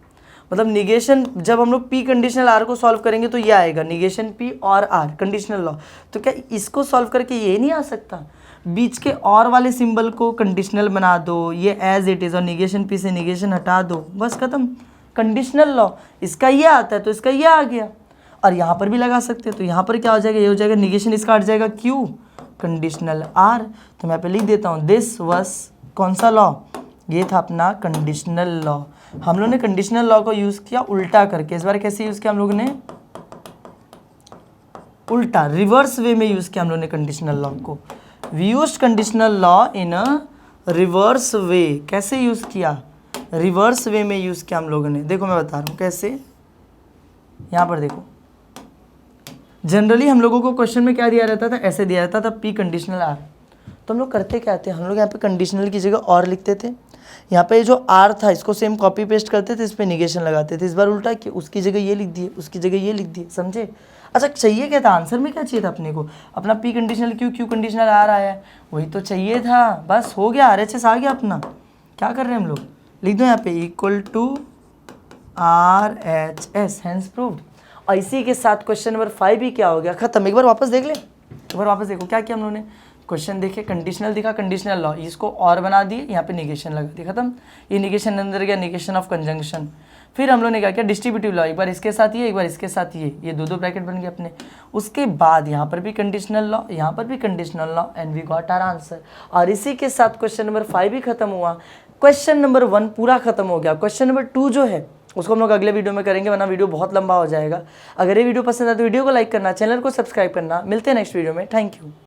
मतलब निगेशन जब हम लोग पी कंडीशनल आर को सॉल्व करेंगे तो ये आएगा निगेशन पी और आर, कंडीशनल लॉ। तो क्या इसको सॉल्व करके ये नहीं आ सकता, बीच के और वाले सिंबल को कंडीशनल बना दो, ये एज इट इज और निगेशन पी से निगेशन हटा दो, बस खत्म, कंडीशनल लॉ। इसका ये आता है तो इसका ये आ गया। और यहाँ पर भी लगा सकते हैं, तो यहाँ पर क्या हो जाएगा, ये हो जाएगा निगेशन, इसका हट जाएगा क्यू, कंडीशनल आर। तो मैं पे लिख देता हूँ दिस वॉज कौन सा लॉ, ये था अपना कंडीशनल लॉ। हम लोगों ने कंडीशनल लॉ को यूज़ किया उल्टा करके, इस बार कैसे यूज़ किया हम लोगों ने, उल्टा, रिवर्स वे में यूज़ किया हम लोगों ने कंडीशनल लॉ को। We used conditional law in a reverse way. कैसे यूज़ किया, रिवर्स वे में यूज़ किया हम लोगों ने। देखो मैं बता रहा हूँ कैसे, यहाँ पर देखो, जनरली हम लोगों को क्वेश्चन में क्या दिया रहता था, ऐसे दिया रहता था पी कंडीशनल आर। तो हम लोग करते क्या थे, हम लोग यहाँ पे कंडीशनल की जगह और लिखते थे, यहाँ पे जो आर था इसको सेम कॉपी पेस्ट करते थे, इस पर निगेशन लगाते थे। इस बार उल्टा कि उसकी जगह ये लिख दिए, उसकी जगह ये लिख दिए, समझे। अच्छा चाहिए क्या था, आंसर में क्या चाहिए था अपने को, अपना P conditional Q, Q conditional R आया है, वही तो चाहिए था, बस हो गया, RHS आ गया अपना। क्या कर रहे हैं हम लोग, लिख दो यहाँ पे equal to RHS, hence proved. और इसी के साथ क्वेश्चन नंबर 5 भी क्या हो गया, खत्म। एक बार वापस देख ले, एक बार वापस देखो क्या किया हम लोगों ने, क्वेश्चन देखे, कंडीशनल दिखा, कंडीशनल लॉ, इसको और बना दिए, यहाँ पे निगेशन लगा दिया, खत्म। ये निगेशन अंदर गया, निगेशन ऑफ कंजंक्शन। फिर हम लोगों ने क्या किया, डिस्ट्रीब्यूटिव लॉ, एक बार इसके साथ ये, एक बार इसके साथ ये दो ब्रैकेट बन गए अपने। उसके बाद यहाँ पर भी कंडीशनल लॉ, यहाँ पर भी conditional law, and we got our answer. और इसी के साथ क्वेश्चन नंबर 5 भी खत्म हुआ, क्वेश्चन नंबर 1 पूरा खत्म हो गया। क्वेश्चन नंबर 2 जो है उसको हम लोग अगले वीडियो में करेंगे, वरना वीडियो बहुत लंबा हो जाएगा। अगर ये वीडियो पसंद आए तो वीडियो को लाइक करना, चैनल को सब्सक्राइब करना। मिलते हैं नेक्स्ट वीडियो में, थैंक यू।